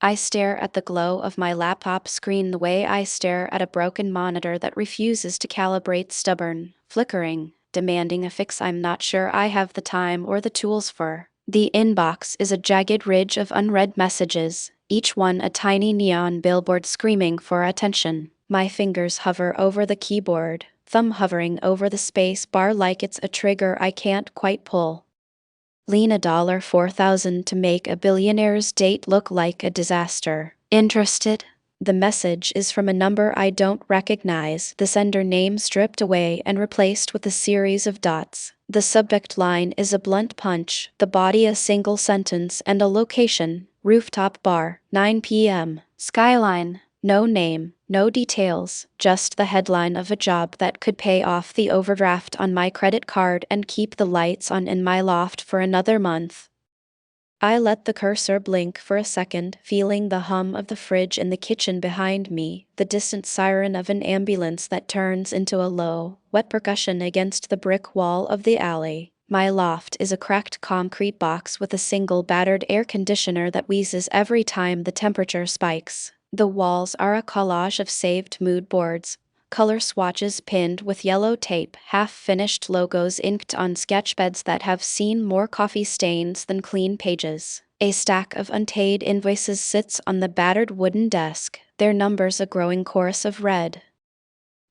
I stare at the glow of my laptop screen the way I stare at a broken monitor that refuses to calibrate, stubborn, flickering, demanding a fix I'm not sure I have the time or the tools for. The inbox is a jagged ridge of unread messages, each one a tiny neon billboard screaming for attention. My fingers hover over the keyboard, thumb hovering over the space bar like it's a trigger I can't quite pull. Lean $4,000 to make a billionaire's date look like a disaster. Interested? The message is from a number I don't recognize, the sender name stripped away and replaced with a series of dots. The subject line is a blunt punch, the body a single sentence, and a location, rooftop bar, 9 p.m. Skyline. No name, no details, just the headline of a job that could pay off the overdraft on my credit card and keep the lights on in my loft for another month. I let the cursor blink for a second, feeling the hum of the fridge in the kitchen behind me, the distant siren of an ambulance that turns into a low, wet percussion against the brick wall of the alley. My loft is a cracked concrete box with a single battered air conditioner that wheezes every time the temperature spikes. The walls are a collage of saved mood boards, color swatches pinned with yellow tape, half-finished logos inked on sketchbeds that have seen more coffee stains than clean pages. A stack of unpaid invoices sits on the battered wooden desk, their numbers a growing chorus of red.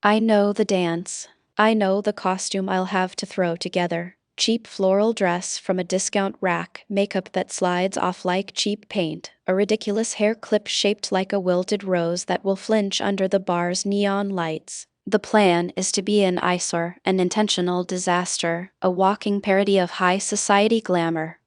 I know the dance. I know the costume I'll have to throw together. Cheap floral dress from a discount rack, makeup that slides off like cheap paint, a ridiculous hair clip shaped like a wilted rose that will flinch under the bar's neon lights. The plan is to be an eyesore, an intentional disaster, a walking parody of high society glamour.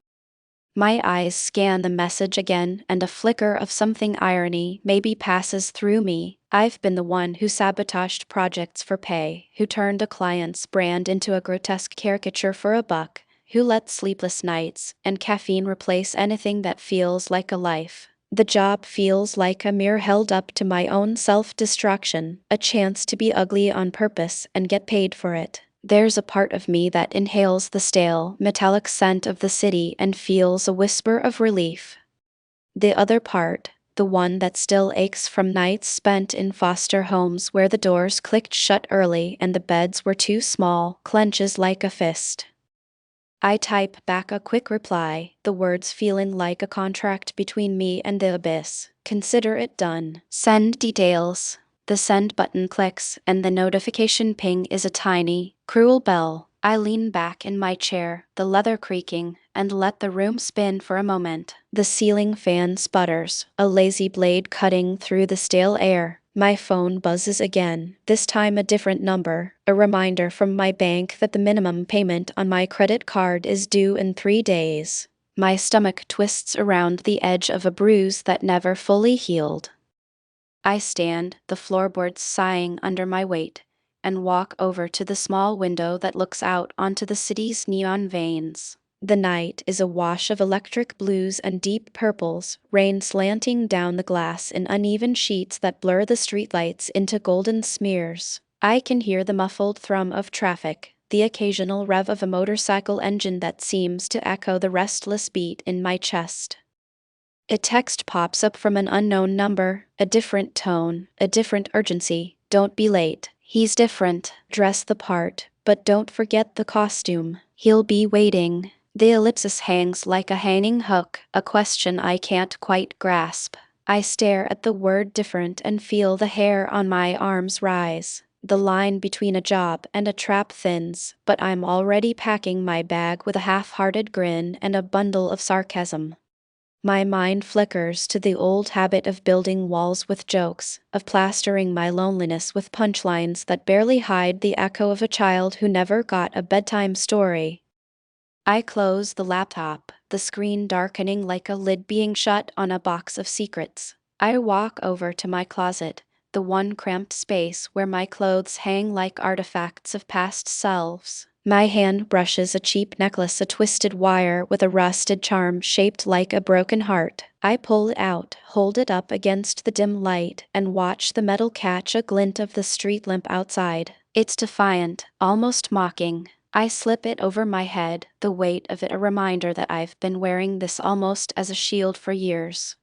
My eyes scan the message again, and a flicker of something irony maybe passes through me. I've been the one who sabotaged projects for pay, who turned a client's brand into a grotesque caricature for a buck, who let sleepless nights and caffeine replace anything that feels like a life. The job feels like a mirror held up to my own self-destruction, a chance to be ugly on purpose and get paid for it. There's a part of me that inhales the stale, metallic scent of the city and feels a whisper of relief. The other part, the one that still aches from nights spent in foster homes where the doors clicked shut early and the beds were too small, clenches like a fist. I type back a quick reply, the words feeling like a contract between me and the abyss. Consider it done. Send details. The send button clicks, and the notification ping is a tiny, cruel bell. I lean back in my chair, the leather creaking, and let the room spin for a moment. The ceiling fan sputters, a lazy blade cutting through the stale air. My phone buzzes again, this time a different number, a reminder from my bank that the minimum payment on my credit card is due in 3 days. My stomach twists around the edge of a bruise that never fully healed. I stand, the floorboards sighing under my weight, and walk over to the small window that looks out onto the city's neon veins. The night is a wash of electric blues and deep purples, rain slanting down the glass in uneven sheets that blur the streetlights into golden smears. I can hear the muffled thrum of traffic, the occasional rev of a motorcycle engine that seems to echo the restless beat in my chest. A text pops up from an unknown number, a different tone, a different urgency. Don't be late. He's different. Dress the part, but don't forget the costume. He'll be waiting. The ellipsis hangs like a hanging hook, a question I can't quite grasp. I stare at the word different and feel the hair on my arms rise. The line between a job and a trap thins, but I'm already packing my bag with a half-hearted grin and a bundle of sarcasm. My mind flickers to the old habit of building walls with jokes, of plastering my loneliness with punchlines that barely hide the echo of a child who never got a bedtime story. I close the laptop, the screen darkening like a lid being shut on a box of secrets. I walk over to my closet, the one cramped space where my clothes hang like artifacts of past selves. My hand brushes a cheap necklace, a twisted wire with a rusted charm shaped like a broken heart. I pull it out, hold it up against the dim light, and watch the metal catch a glint of the street lamp outside. It's defiant, almost mocking. I slip it over my head, the weight of it a reminder that I've been wearing this almost as a shield for years.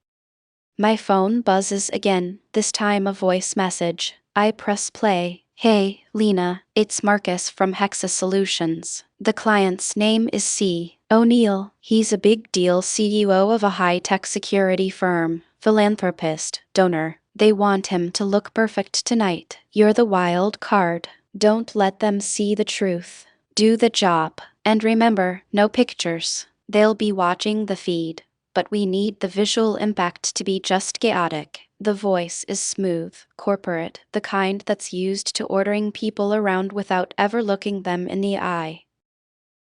My phone buzzes again, this time a voice message. I press play. Hey, Lena, it's Marcus from Hexa Solutions. The client's name is C. O'Neill. He's a big deal CEO of a high-tech security firm, philanthropist, donor. They want him to look perfect tonight. You're the wild card. Don't let them see the truth. Do the job. And remember, no pictures. They'll be watching the feed. But we need the visual impact to be just chaotic. The voice is smooth, corporate, the kind that's used to ordering people around without ever looking them in the eye.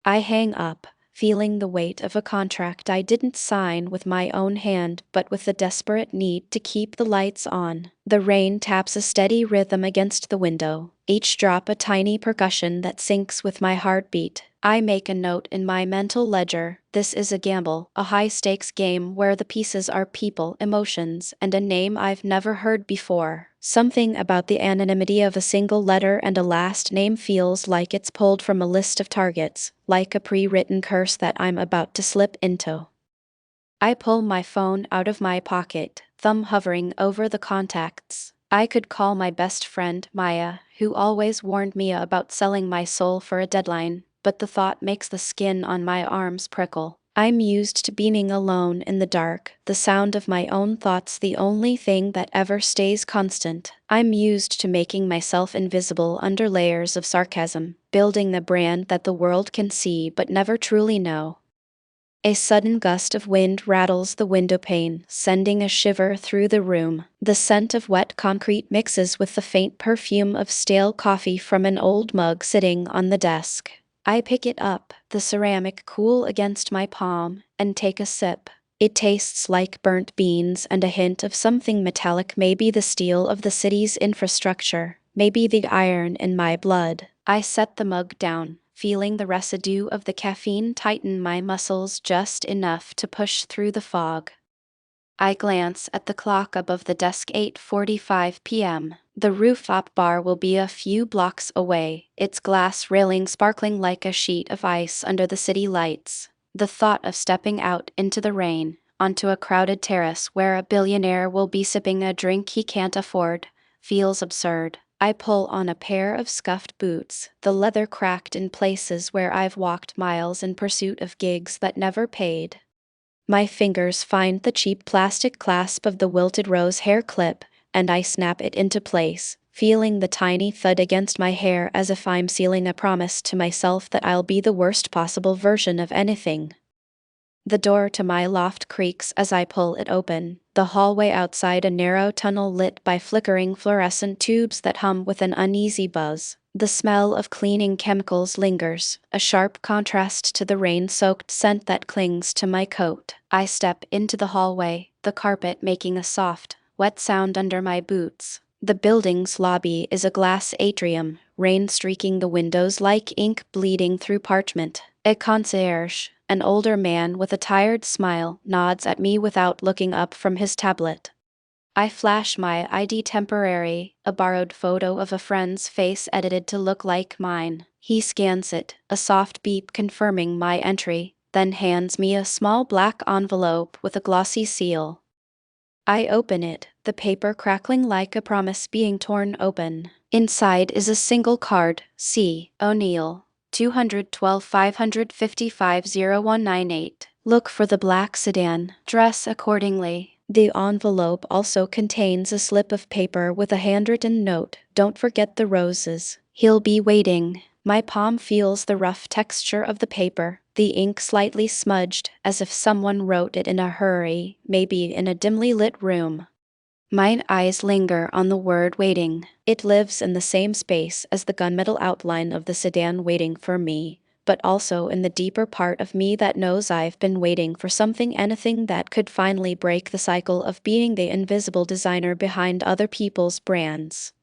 I hang up, feeling the weight of a contract I didn't sign with my own hand but with the desperate need to keep the lights on. The rain taps a steady rhythm against the window, each drop a tiny percussion that syncs with my heartbeat. I make a note in my mental ledger. This is a gamble, a high-stakes game where the pieces are people, emotions, and a name I've never heard before. Something about the anonymity of a single letter and a last name feels like it's pulled from a list of targets, like a pre-written curse that I'm about to slip into. I pull my phone out of my pocket, thumb hovering over the contacts. I could call my best friend, Maya, who always warned me about selling my soul for a deadline, but the thought makes the skin on my arms prickle. I'm used to being alone in the dark, the sound of my own thoughts the only thing that ever stays constant. I'm used to making myself invisible under layers of sarcasm, building a brand that the world can see but never truly know. A sudden gust of wind rattles the window pane, sending a shiver through the room. The scent of wet concrete mixes with the faint perfume of stale coffee from an old mug sitting on the desk. I pick it up, the ceramic cool against my palm, and take a sip. It tastes like burnt beans and a hint of something metallic, maybe the steel of the city's infrastructure, maybe the iron in my blood. I set the mug down, feeling the residue of the caffeine tighten my muscles just enough to push through the fog. I glance at the clock above the desk, 8:45 p.m. The rooftop bar will be a few blocks away, its glass railing sparkling like a sheet of ice under the city lights. The thought of stepping out into the rain, onto a crowded terrace where a billionaire will be sipping a drink he can't afford, feels absurd. I pull on a pair of scuffed boots, the leather cracked in places where I've walked miles in pursuit of gigs that never paid. My fingers find the cheap plastic clasp of the wilted rose hair clip, and I snap it into place, feeling the tiny thud against my hair as if I'm sealing a promise to myself that I'll be the worst possible version of anything. The door to my loft creaks as I pull it open, the hallway outside a narrow tunnel lit by flickering fluorescent tubes that hum with an uneasy buzz. The smell of cleaning chemicals lingers, a sharp contrast to the rain-soaked scent that clings to my coat. I step into the hallway, the carpet making a soft, wet sound under my boots. The building's lobby is a glass atrium, rain streaking the windows like ink bleeding through parchment. A concierge, an older man with a tired smile, nods at me without looking up from his tablet. I flash my ID temporary, a borrowed photo of a friend's face edited to look like mine. He scans it, a soft beep confirming my entry, then hands me a small black envelope with a glossy seal. I open it, the paper crackling like a promise being torn open. Inside is a single card, C. O'Neill, 212 555 0198. Look for the black sedan. Dress accordingly. The envelope also contains a slip of paper with a handwritten note. Don't forget the roses. He'll be waiting. My palm feels the rough texture of the paper, the ink slightly smudged, as if someone wrote it in a hurry, maybe in a dimly lit room. My eyes linger on the word waiting. It lives in the same space as the gunmetal outline of the sedan waiting for me, but also in the deeper part of me that knows I've been waiting for something, anything that could finally break the cycle of being the invisible designer behind other people's brands.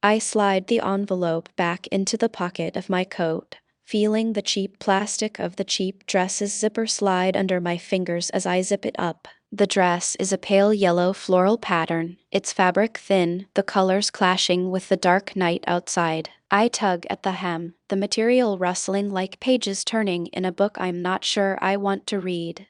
I slide the envelope back into the pocket of my coat, feeling the cheap plastic of the cheap dress's zipper slide under my fingers as I zip it up. The dress is a pale yellow floral pattern, its fabric thin, the colors clashing with the dark night outside. I tug at the hem, the material rustling like pages turning in a book I'm not sure I want to read.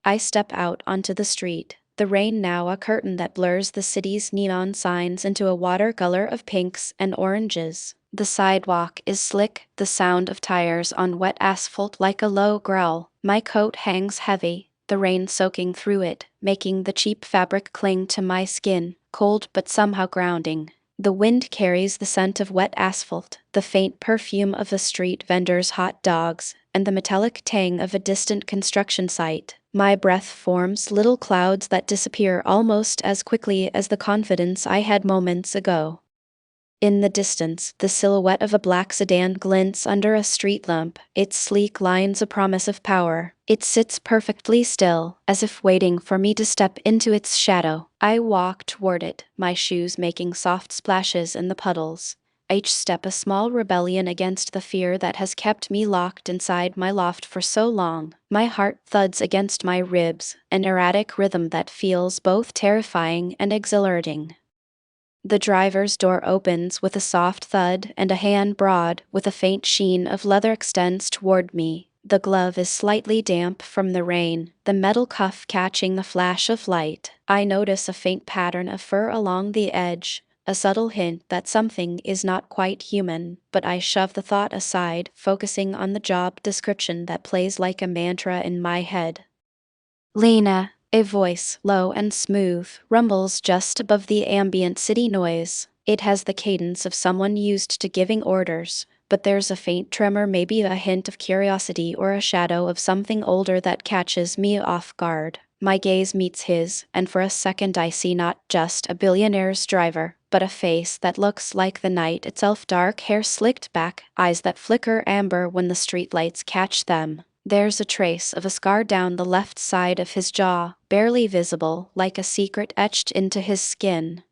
I step out onto the street. the rain now a curtain that blurs the city's neon signs into a watercolor of pinks and oranges. The sidewalk is slick, the sound of tires on wet asphalt like a low growl. My coat hangs heavy, the rain soaking through it, making the cheap fabric cling to my skin, cold but somehow grounding. The wind carries the scent of wet asphalt, the faint perfume of a street vendor's hot dogs, and the metallic tang of a distant construction site. My breath forms little clouds that disappear almost as quickly as the confidence I had moments ago. In the distance, the silhouette of a black sedan glints under a street lamp, its sleek lines a promise of power. It sits perfectly still, as if waiting for me to step into its shadow. I walk toward it, my shoes making soft splashes in the puddles. Each step a small rebellion against the fear that has kept me locked inside my loft for so long. My heart thuds against my ribs, an erratic rhythm that feels both terrifying and exhilarating. The driver's door opens with a soft thud, and a hand broad, with a faint sheen of leather extends toward me. The glove is slightly damp from the rain, the metal cuff catching the flash of light. I notice a faint pattern of fur along the edge, a subtle hint that something is not quite human, but I shove the thought aside, focusing on the job description that plays like a mantra in my head. Lena. A voice, low and smooth, rumbles just above the ambient city noise. It has the cadence of someone used to giving orders, but there's a faint tremor, maybe a hint of curiosity or a shadow of something older that catches me off guard. My gaze meets his, and for a second I see not just a billionaire's driver, but a face that looks like the night itself, dark hair slicked back, eyes that flicker amber when the streetlights catch them. There's a trace of a scar down the left side of his jaw, barely visible, like a secret etched into his skin.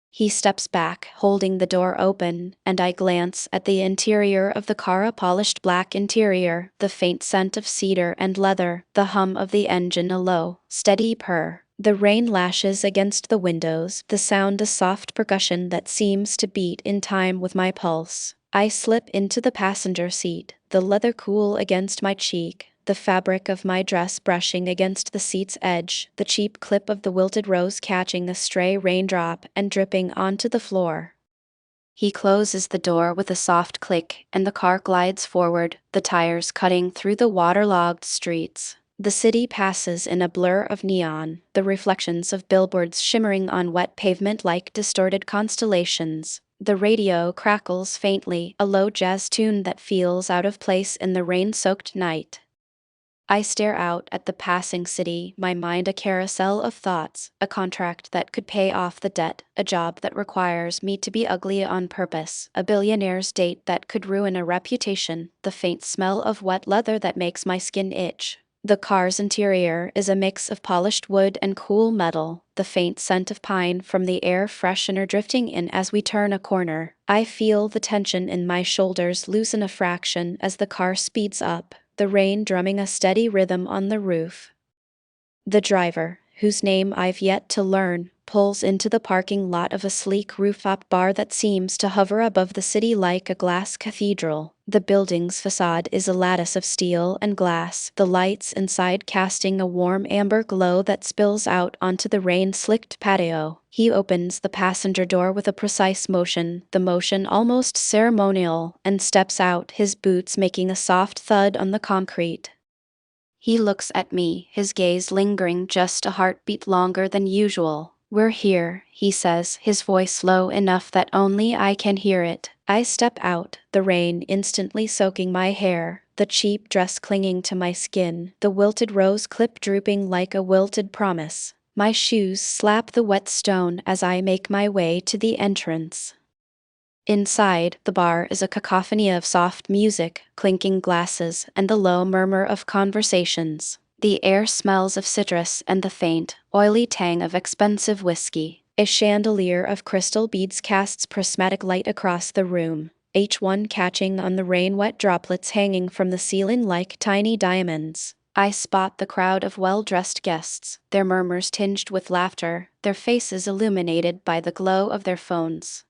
He steps back, holding the door open, and I glance at the interior of the car, a polished black interior, the faint scent of cedar and leather, the hum of the engine, a low, steady purr. The rain lashes against the windows, the sound a soft percussion that seems to beat in time with my pulse. I slip into the passenger seat, the leather cool against my cheek, the fabric of my dress brushing against the seat's edge, the cheap clip of the wilted rose catching a stray raindrop and dripping onto the floor. He closes the door with a soft click, and the car glides forward, the tires cutting through the waterlogged streets. The city passes in a blur of neon, the reflections of billboards shimmering on wet pavement like distorted constellations. The radio crackles faintly, a low jazz tune that feels out of place in the rain-soaked night. I stare out at the passing city, my mind a carousel of thoughts, a contract that could pay off the debt, a job that requires me to be ugly on purpose, a billionaire's date that could ruin a reputation, the faint smell of wet leather that makes my skin itch. The car's interior is a mix of polished wood and cool metal, the faint scent of pine from the air freshener drifting in as we turn a corner. I feel the tension in my shoulders loosen a fraction as the car speeds up, the rain drumming a steady rhythm on the roof. The driver, whose name I've yet to learn, pulls into the parking lot of a sleek rooftop bar that seems to hover above the city like a glass cathedral. The building's facade is a lattice of steel and glass, the lights inside casting a warm amber glow that spills out onto the rain-slicked patio. He opens the passenger door with a precise motion, the motion almost ceremonial, and steps out, his boots making a soft thud on the concrete. He looks at me, his gaze lingering just a heartbeat longer than usual. "We're here," he says, his voice low enough that only I can hear it. I step out, the rain instantly soaking my hair, the cheap dress clinging to my skin, the wilted rose clip drooping like a wilted promise. My shoes slap the wet stone as I make my way to the entrance. Inside, the bar is a cacophony of soft music, clinking glasses, and the low murmur of conversations. The air smells of citrus and the faint, oily tang of expensive whiskey. A chandelier of crystal beads casts prismatic light across the room, each one catching on the rain-wet droplets hanging from the ceiling like tiny diamonds. I spot the crowd of well-dressed guests, their murmurs tinged with laughter, their faces illuminated by the glow of their phones.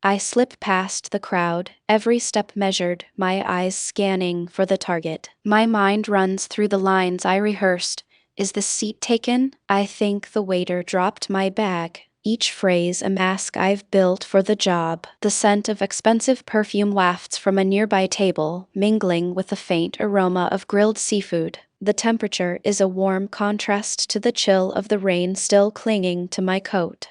I slip past the crowd, every step measured, my eyes scanning for the target. My mind runs through the lines I rehearsed, Is the seat taken? I think the waiter dropped my bag. Each phrase a mask I've built for the job. The scent of expensive perfume wafts from a nearby table, mingling with the faint aroma of grilled seafood. The temperature is a warm contrast to the chill of the rain still clinging to my coat.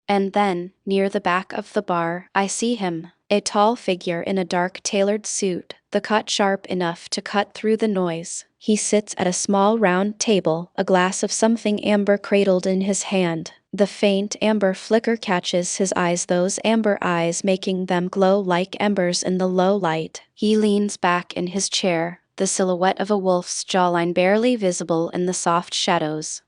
And then, near the back of the bar, I see him, a tall figure in a dark tailored suit, the cut sharp enough to cut through the noise. He sits at a small round table, a glass of something amber cradled in his hand. The faint amber flicker catches his eyes, those amber eyes making them glow like embers in the low light. He leans back in his chair, the silhouette of a wolf's jawline barely visible in the soft shadows.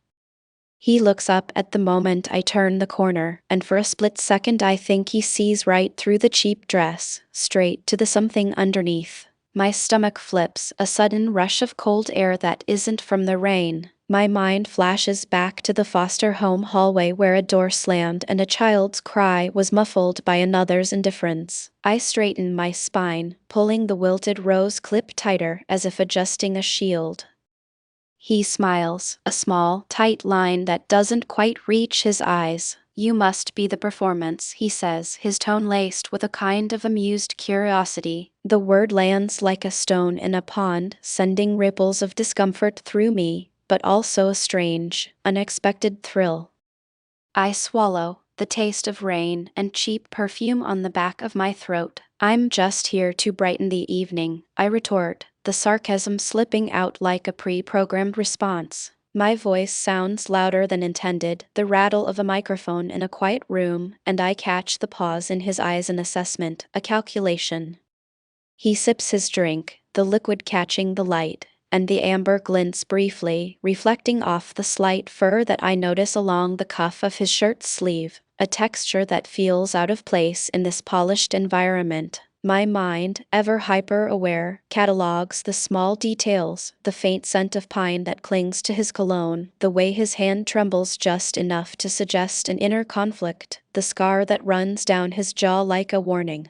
He looks up at the moment I turn the corner, and for a split second I think he sees right through the cheap dress, straight to the something underneath. My stomach flips, a sudden rush of cold air that isn't from the rain. My mind flashes back to the foster home hallway where a door slammed and a child's cry was muffled by another's indifference. I straighten my spine, pulling the wilted rose clip tighter as if adjusting a shield. He smiles, a small, tight line that doesn't quite reach his eyes. You must be the performance, he says, his tone laced with a kind of amused curiosity. The word lands like a stone in a pond, sending ripples of discomfort through me, but also a strange, unexpected thrill. I swallow, the taste of rain and cheap perfume on the back of my throat. I'm just here to brighten the evening, I retort, the sarcasm slipping out like a pre-programmed response. My voice sounds louder than intended, the rattle of a microphone in a quiet room, and I catch the pause in his eyes, an assessment, a calculation. He sips his drink, the liquid catching the light, and the amber glints briefly, reflecting off the slight fur that I notice along the cuff of his shirt sleeve, a texture that feels out of place in this polished environment. My mind, ever hyper-aware, catalogues the small details, the faint scent of pine that clings to his cologne, the way his hand trembles just enough to suggest an inner conflict, the scar that runs down his jaw like a warning.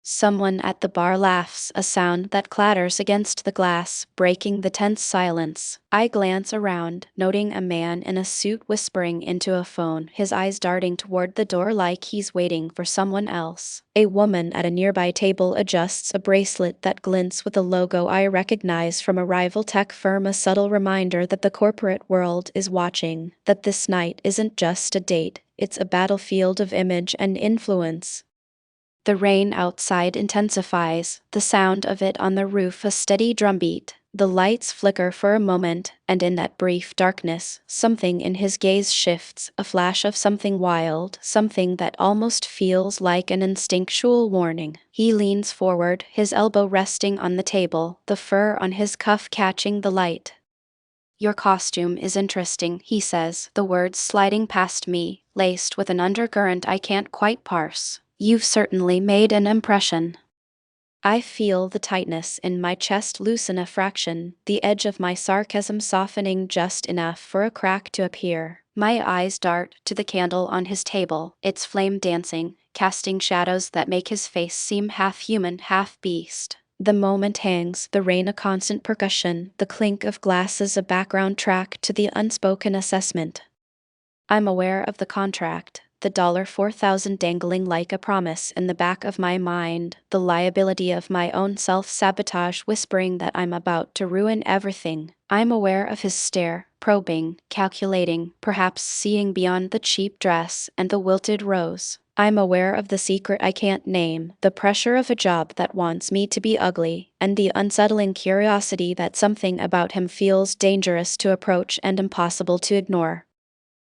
Someone at the bar laughs, a sound that clatters against the glass, breaking the tense silence. I glance around, noting a man in a suit whispering into a phone, his eyes darting toward the door like he's waiting for someone else. A woman at a nearby table adjusts a bracelet that glints with a logo I recognize from a rival tech firm, a subtle reminder that the corporate world is watching, that this night isn't just a date, it's a battlefield of image and influence. The rain outside intensifies, the sound of it on the roof a steady drumbeat. The lights flicker for a moment, and in that brief darkness, something in his gaze shifts, a flash of something wild, something that almost feels like an instinctual warning. He leans forward, his elbow resting on the table, the fur on his cuff catching the light. Your costume is interesting, he says, the words sliding past me, laced with an undercurrent I can't quite parse. You've certainly made an impression. I feel the tightness in my chest loosen a fraction, the edge of my sarcasm softening just enough for a crack to appear. My eyes dart to the candle on his table, its flame dancing, casting shadows that make his face seem half human, half beast. The moment hangs, the rain a constant percussion, the clink of glasses a background track to the unspoken assessment. I'm aware of the contract, the $4,000 dangling like a promise in the back of my mind, the liability of my own self-sabotage whispering that I'm about to ruin everything. I'm aware of his stare, probing, calculating, perhaps seeing beyond the cheap dress and the wilted rose. I'm aware of the secret I can't name, the pressure of a job that wants me to be ugly, and the unsettling curiosity that something about him feels dangerous to approach and impossible to ignore.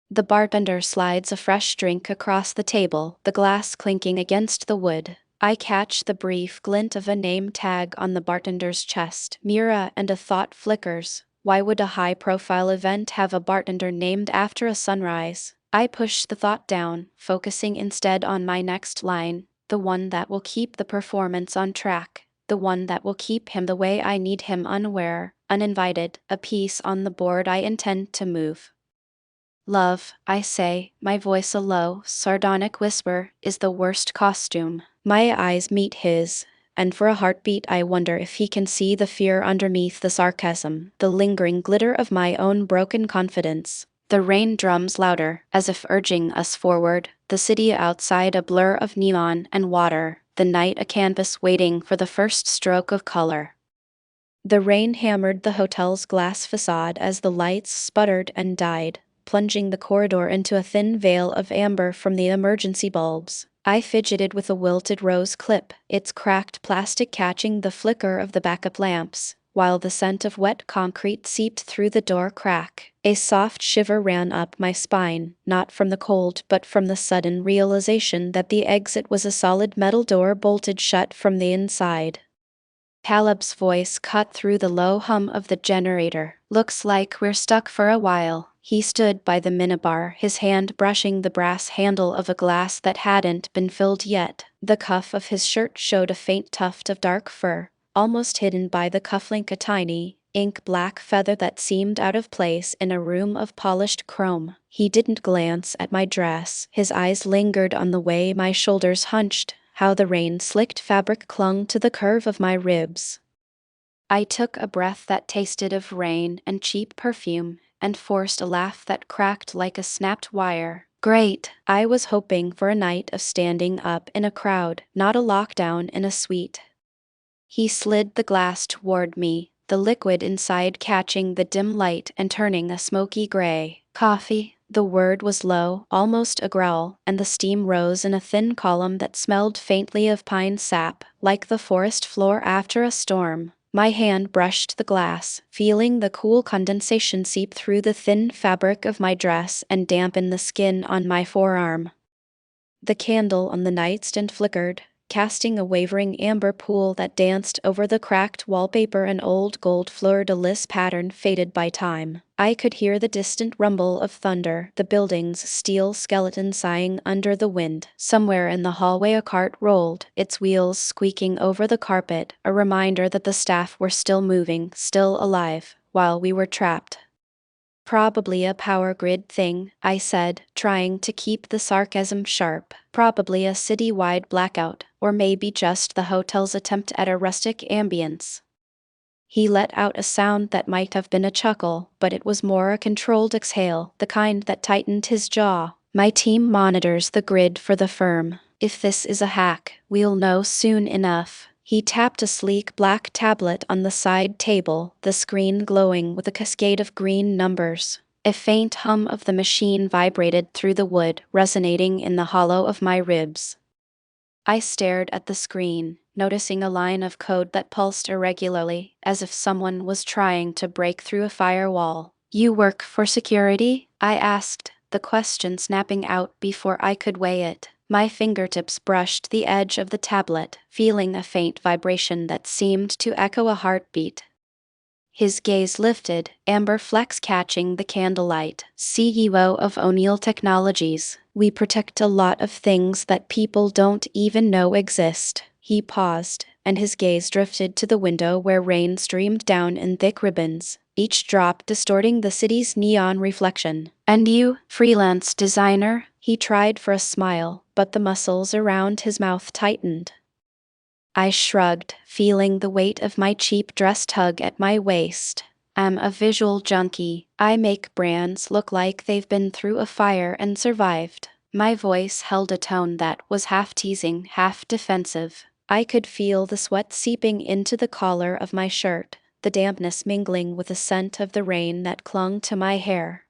The bartender slides a fresh drink across the table, the glass clinking against the wood. I catch the brief glint of a name tag on the bartender's chest, Mira, and a thought flickers. Why would a high-profile event have a bartender named after a sunrise? I push the thought down, focusing instead on my next line, the one that will keep the performance on track, the one that will keep him the way I need him, unaware, uninvited, a piece on the board I intend to move. Love, I say, my voice a low, sardonic whisper, is the worst costume. My eyes meet his, and for a heartbeat I wonder if he can see the fear underneath the sarcasm, the lingering glitter of my own broken confidence. The rain drums louder, as if urging us forward, the city outside a blur of neon and water, the night a canvas waiting for the first stroke of color. The rain hammered the hotel's glass facade as the lights sputtered and died, plunging the corridor into a thin veil of amber from the emergency bulbs. I fidgeted with a wilted rose clip, its cracked plastic catching the flicker of the backup lamps, while the scent of wet concrete seeped through the door crack. A soft shiver ran up my spine, not from the cold but from the sudden realization that the exit was a solid metal door bolted shut from the inside. Caleb's voice cut through the low hum of the generator. "Looks like we're stuck for a while." He stood by the minibar, his hand brushing the brass handle of a glass that hadn't been filled yet. The cuff of his shirt showed a faint tuft of dark fur, almost hidden by the cufflink, a tiny, ink-black feather that seemed out of place in a room of polished chrome. He didn't glance at my dress. His eyes lingered on the way my shoulders hunched, how the rain-slicked fabric clung to the curve of my ribs. I took a breath that tasted of rain and cheap perfume, and forced a laugh that cracked like a snapped wire. Great! I was hoping for a night of standing up in a crowd, not a lockdown in a suite. He slid the glass toward me, the liquid inside catching the dim light and turning a smoky gray. "Coffee?" The word was low, almost a growl, and the steam rose in a thin column that smelled faintly of pine sap, like the forest floor after a storm. My hand brushed the glass, feeling the cool condensation seep through the thin fabric of my dress and dampen the skin on my forearm. The candle on the nightstand flickered, casting a wavering amber pool that danced over the cracked wallpaper. An old gold fleur-de-lis pattern faded by time. I could hear the distant rumble of thunder, the building's steel skeleton sighing under the wind. Somewhere in the hallway a cart rolled, its wheels squeaking over the carpet, a reminder that the staff were still moving, still alive, while we were trapped. "Probably a power grid thing," I said, trying to keep the sarcasm sharp. "Probably a city-wide blackout, or maybe just the hotel's attempt at a rustic ambience." He let out a sound that might have been a chuckle, but it was more a controlled exhale, the kind that tightened his jaw. "My team monitors the grid for the firm. If this is a hack, we'll know soon enough." He tapped a sleek black tablet on the side table, the screen glowing with a cascade of green numbers. A faint hum of the machine vibrated through the wood, resonating in the hollow of my ribs. I stared at the screen, noticing a line of code that pulsed irregularly, as if someone was trying to break through a firewall. "You work for security?" I asked, the question snapping out before I could weigh it. My fingertips brushed the edge of the tablet, feeling a faint vibration that seemed to echo a heartbeat. His gaze lifted, amber flecks catching the candlelight. "CEO of O'Neill Technologies. We protect a lot of things that people don't even know exist." He paused, and his gaze drifted to the window where rain streamed down in thick ribbons, each drop distorting the city's neon reflection. "And you, freelance designer?" He tried for a smile, but the muscles around his mouth tightened. I shrugged, feeling the weight of my cheap dress tug at my waist. "I'm a visual junkie. I make brands look like they've been through a fire and survived." My voice held a tone that was half teasing, half defensive. I could feel the sweat seeping into the collar of my shirt, the dampness mingling with the scent of the rain that clung to my hair.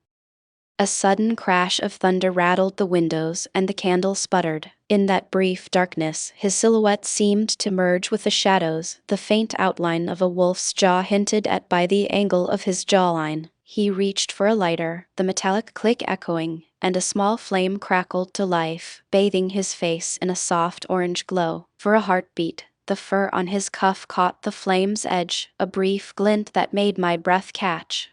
A sudden crash of thunder rattled the windows and the candle sputtered. In that brief darkness, his silhouette seemed to merge with the shadows, the faint outline of a wolf's jaw hinted at by the angle of his jawline. He reached for a lighter, the metallic click echoing, and a small flame crackled to life, bathing his face in a soft orange glow. For a heartbeat, the fur on his cuff caught the flame's edge, a brief glint that made my breath catch.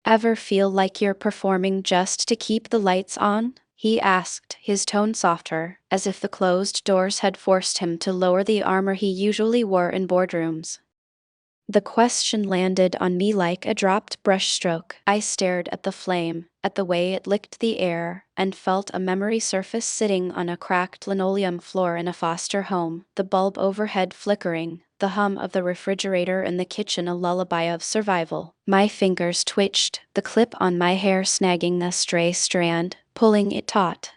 "Ever feel like you're performing just to keep the lights on?" he asked, his tone softer, as if the closed doors had forced him to lower the armor he usually wore in boardrooms. The question landed on me like a dropped brushstroke. I stared at the flame, at the way it licked the air, and felt a memory surface sitting on a cracked linoleum floor in a foster home, the bulb overhead flickering, the hum of the refrigerator in the kitchen a lullaby of survival. My fingers twitched, the clip on my hair snagging a stray strand, pulling it taut.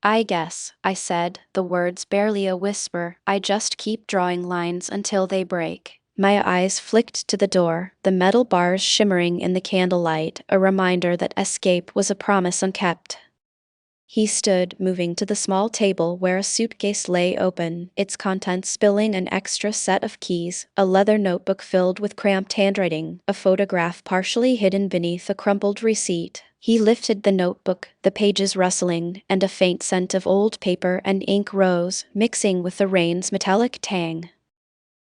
I guess, I said, the words barely a whisper. I just keep drawing lines until they break. My eyes flicked to the door, the metal bars shimmering in the candlelight, a reminder that escape was a promise unkept. He stood, moving to the small table where a suitcase lay open, its contents spilling an extra set of keys, a leather notebook filled with cramped handwriting, a photograph partially hidden beneath a crumpled receipt. He lifted the notebook, the pages rustling, and a faint scent of old paper and ink rose, mixing with the rain's metallic tang.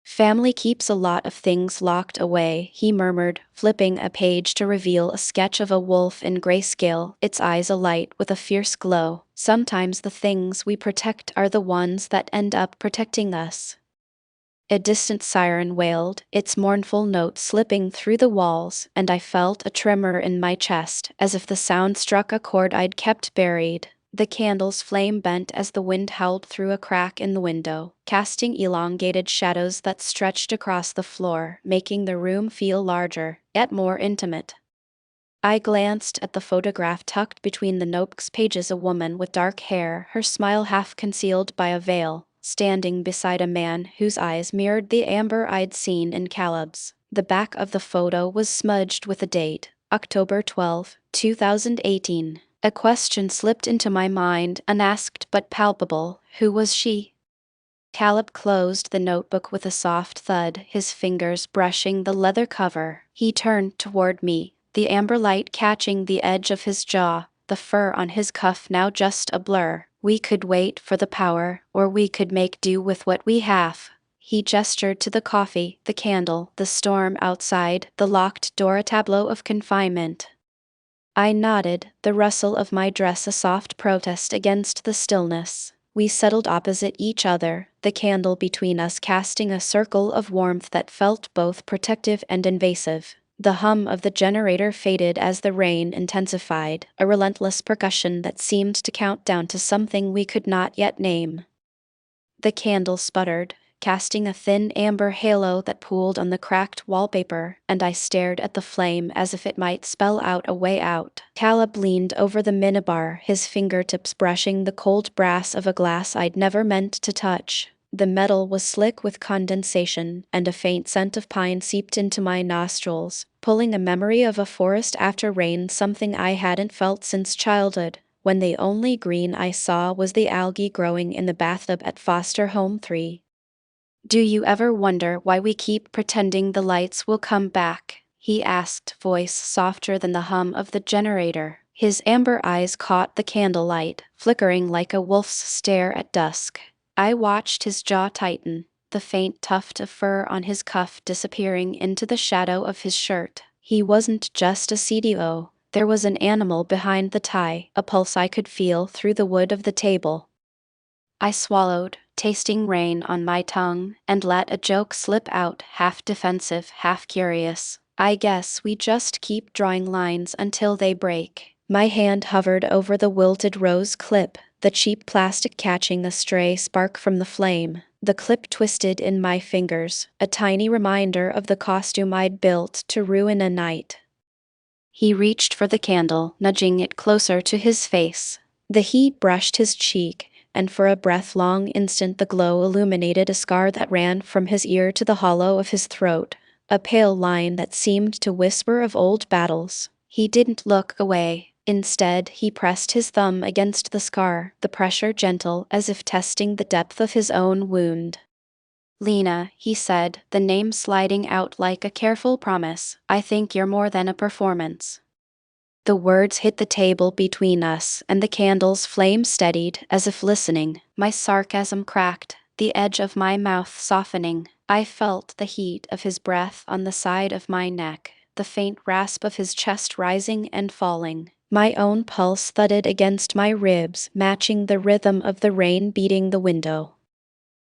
Family keeps a lot of things locked away, he murmured, flipping a page to reveal a sketch of a wolf in grayscale, its eyes alight with a fierce glow. Sometimes the things we protect are the ones that end up protecting us. A distant siren wailed, its mournful note slipping through the walls, and I felt a tremor in my chest, as if the sound struck a chord I'd kept buried. The candle's flame bent as the wind howled through a crack in the window, casting elongated shadows that stretched across the floor, making the room feel larger, yet more intimate. I glanced at the photograph tucked between the notebook's pages, a woman with dark hair, her smile half concealed by a veil, standing beside a man whose eyes mirrored the amber I'd seen in Caleb's. The back of the photo was smudged with a date, October 12, 2018. A question slipped into my mind, unasked but palpable. Who was she? Caleb closed the notebook with a soft thud, his fingers brushing the leather cover. He turned toward me, the amber light catching the edge of his jaw, the fur on his cuff now just a blur. We could wait for the power, or we could make do with what we have. He gestured to the coffee, the candle, the storm outside, the locked door, a tableau of confinement. I nodded, the rustle of my dress a soft protest against the stillness. We settled opposite each other, the candle between us casting a circle of warmth that felt both protective and invasive. The hum of the generator faded as the rain intensified, a relentless percussion that seemed to count down to something we could not yet name. The candle sputtered, casting a thin amber halo that pooled on the cracked wallpaper, and I stared at the flame as if it might spell out a way out. Caleb leaned over the minibar, his fingertips brushing the cold brass of a glass I'd never meant to touch. The metal was slick with condensation, and a faint scent of pine seeped into my nostrils, pulling a memory of a forest after rain, something I hadn't felt since childhood, when the only green I saw was the algae growing in the bathtub at Foster Home 3. Do you ever wonder why we keep pretending the lights will come back? He asked, voice softer than the hum of the generator. His amber eyes caught the candlelight, flickering like a wolf's stare at dusk. I watched his jaw tighten, the faint tuft of fur on his cuff disappearing into the shadow of his shirt. He wasn't just a CDO. There was an animal behind the tie, a pulse I could feel through the wood of the table. I swallowed, tasting rain on my tongue, and let a joke slip out, half defensive, half curious. I guess we just keep drawing lines until they break. My hand hovered over the wilted rose clip, the cheap plastic catching a stray spark from the flame. The clip twisted in my fingers, a tiny reminder of the costume I'd built to ruin a night. He reached for the candle, nudging it closer to his face. The heat brushed his cheek, and for a breath-long instant the glow illuminated a scar that ran from his ear to the hollow of his throat, a pale line that seemed to whisper of old battles. He didn't look away. Instead, he pressed his thumb against the scar, the pressure gentle as if testing the depth of his own wound. Lena, he said, the name sliding out like a careful promise, I think you're more than a performance. The words hit the table between us, and the candle's flame steadied, as if listening. My sarcasm cracked, the edge of my mouth softening. I felt the heat of his breath on the side of my neck, the faint rasp of his chest rising and falling. My own pulse thudded against my ribs, matching the rhythm of the rain beating the window.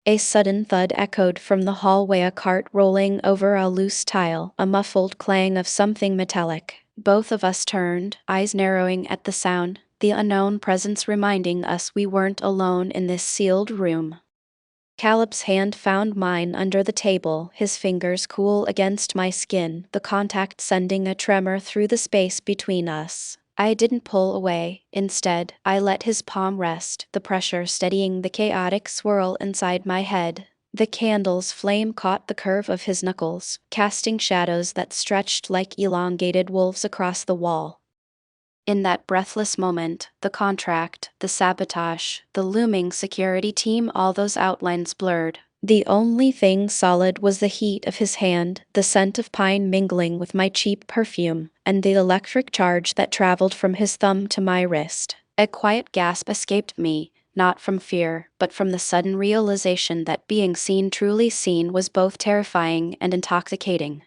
A sudden thud echoed from the hallway, a cart rolling over a loose tile, a muffled clang of something metallic. Both of us turned, eyes narrowing at the sound, the unknown presence reminding us we weren't alone in this sealed room. Caleb's hand found mine under the table, his fingers cool against my skin, the contact sending a tremor through the space between us. I didn't pull away. Instead, I let his palm rest, the pressure steadying the chaotic swirl inside my head. The candle's flame caught the curve of his knuckles, casting shadows that stretched like elongated wolves across the wall. In that breathless moment, the contract, the sabotage, the looming security team, all those outlines blurred. The only thing solid was the heat of his hand, the scent of pine mingling with my cheap perfume, and the electric charge that traveled from his thumb to my wrist. A quiet gasp escaped me, not from fear, but from the sudden realization that being seen, truly seen, was both terrifying and intoxicating.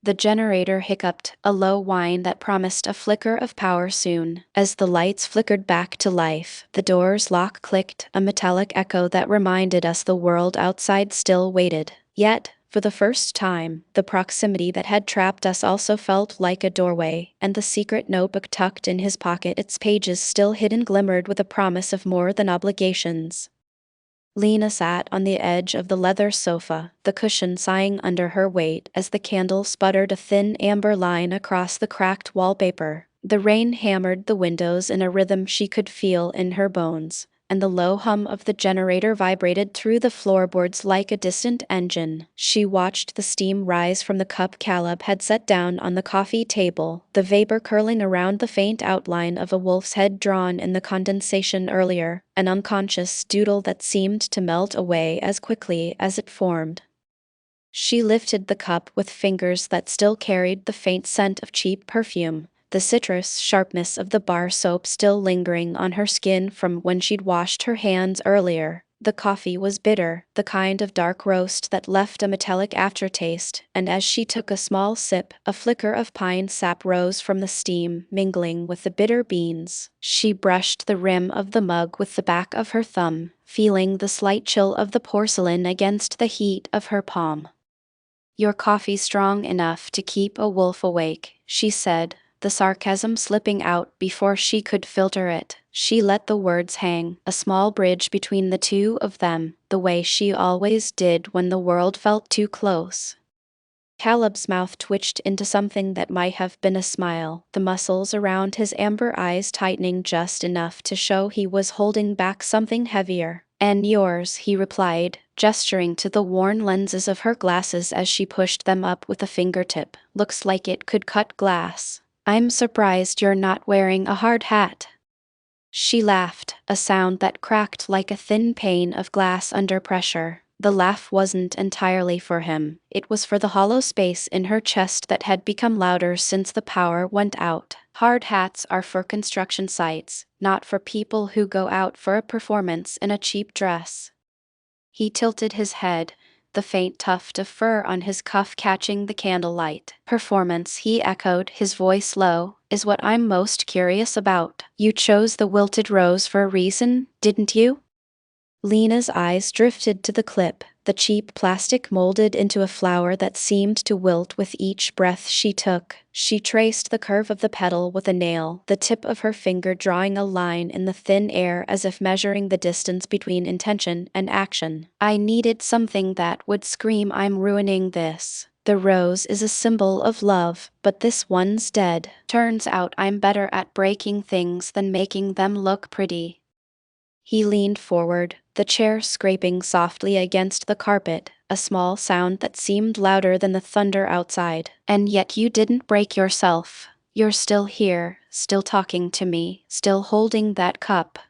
The generator hiccuped, a low whine that promised a flicker of power soon. As the lights flickered back to life, the door's lock clicked, a metallic echo that reminded us the world outside still waited. Yet, for the first time, the proximity that had trapped us also felt like a doorway, and the secret notebook tucked in his pocket, its pages still hidden, glimmered with a promise of more than obligations. Lena sat on the edge of the leather sofa, the cushion sighing under her weight as the candle sputtered a thin amber line across the cracked wallpaper. The rain hammered the windows in a rhythm she could feel in her bones, and the low hum of the generator vibrated through the floorboards like a distant engine. She watched the steam rise from the cup Caleb had set down on the coffee table, the vapor curling around the faint outline of a wolf's head drawn in the condensation earlier, an unconscious doodle that seemed to melt away as quickly as it formed. She lifted the cup with fingers that still carried the faint scent of cheap perfume, the citrus sharpness of the bar soap still lingering on her skin from when she'd washed her hands earlier. The coffee was bitter, the kind of dark roast that left a metallic aftertaste, and as she took a small sip, a flicker of pine sap rose from the steam, mingling with the bitter beans. She brushed the rim of the mug with the back of her thumb, feeling the slight chill of the porcelain against the heat of her palm. "Your coffee's strong enough to keep a wolf awake," she said, the sarcasm slipping out before she could filter it. She let the words hang, a small bridge between the two of them, the way she always did when the world felt too close. Caleb's mouth twitched into something that might have been a smile, the muscles around his amber eyes tightening just enough to show he was holding back something heavier. "And yours," he replied, gesturing to the worn lenses of her glasses as she pushed them up with a fingertip. "Looks like it could cut glass. I'm surprised you're not wearing a hard hat." She laughed, a sound that cracked like a thin pane of glass under pressure. The laugh wasn't entirely for him. It was for the hollow space in her chest that had become louder since the power went out. "Hard hats are for construction sites, not for people who go out for a performance in a cheap dress." He tilted his head, the faint tuft of fur on his cuff catching the candlelight. "Performance," he echoed, his voice low, "is what I'm most curious about. You chose the wilted rose for a reason, didn't you?" Lena's eyes drifted to the clip, the cheap plastic molded into a flower that seemed to wilt with each breath she took. She traced the curve of the petal with a nail, the tip of her finger drawing a line in the thin air as if measuring the distance between intention and action. "I needed something that would scream, 'I'm ruining this.' The rose is a symbol of love, but this one's dead. Turns out I'm better at breaking things than making them look pretty." He leaned forward, the chair scraping softly against the carpet, a small sound that seemed louder than the thunder outside. "And yet you didn't break yourself. You're still here, still talking to me, still holding that cup."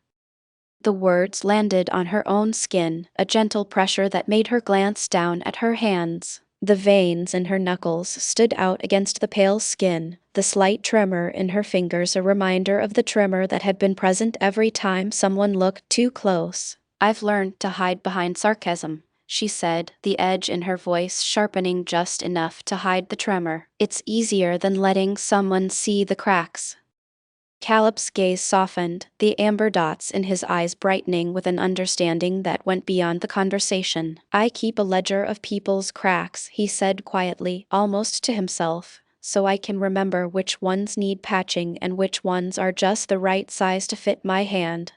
The words landed on her own skin, a gentle pressure that made her glance down at her hands. The veins in her knuckles stood out against the pale skin, the slight tremor in her fingers a reminder of the tremor that had been present every time someone looked too close. "I've learned to hide behind sarcasm," she said, the edge in her voice sharpening just enough to hide the tremor. "It's easier than letting someone see the cracks." Caleb's gaze softened, the amber dots in his eyes brightening with an understanding that went beyond the conversation. I keep a ledger of people's cracks, he said quietly, almost to himself, so I can remember which ones need patching and which ones are just the right size to fit my hand.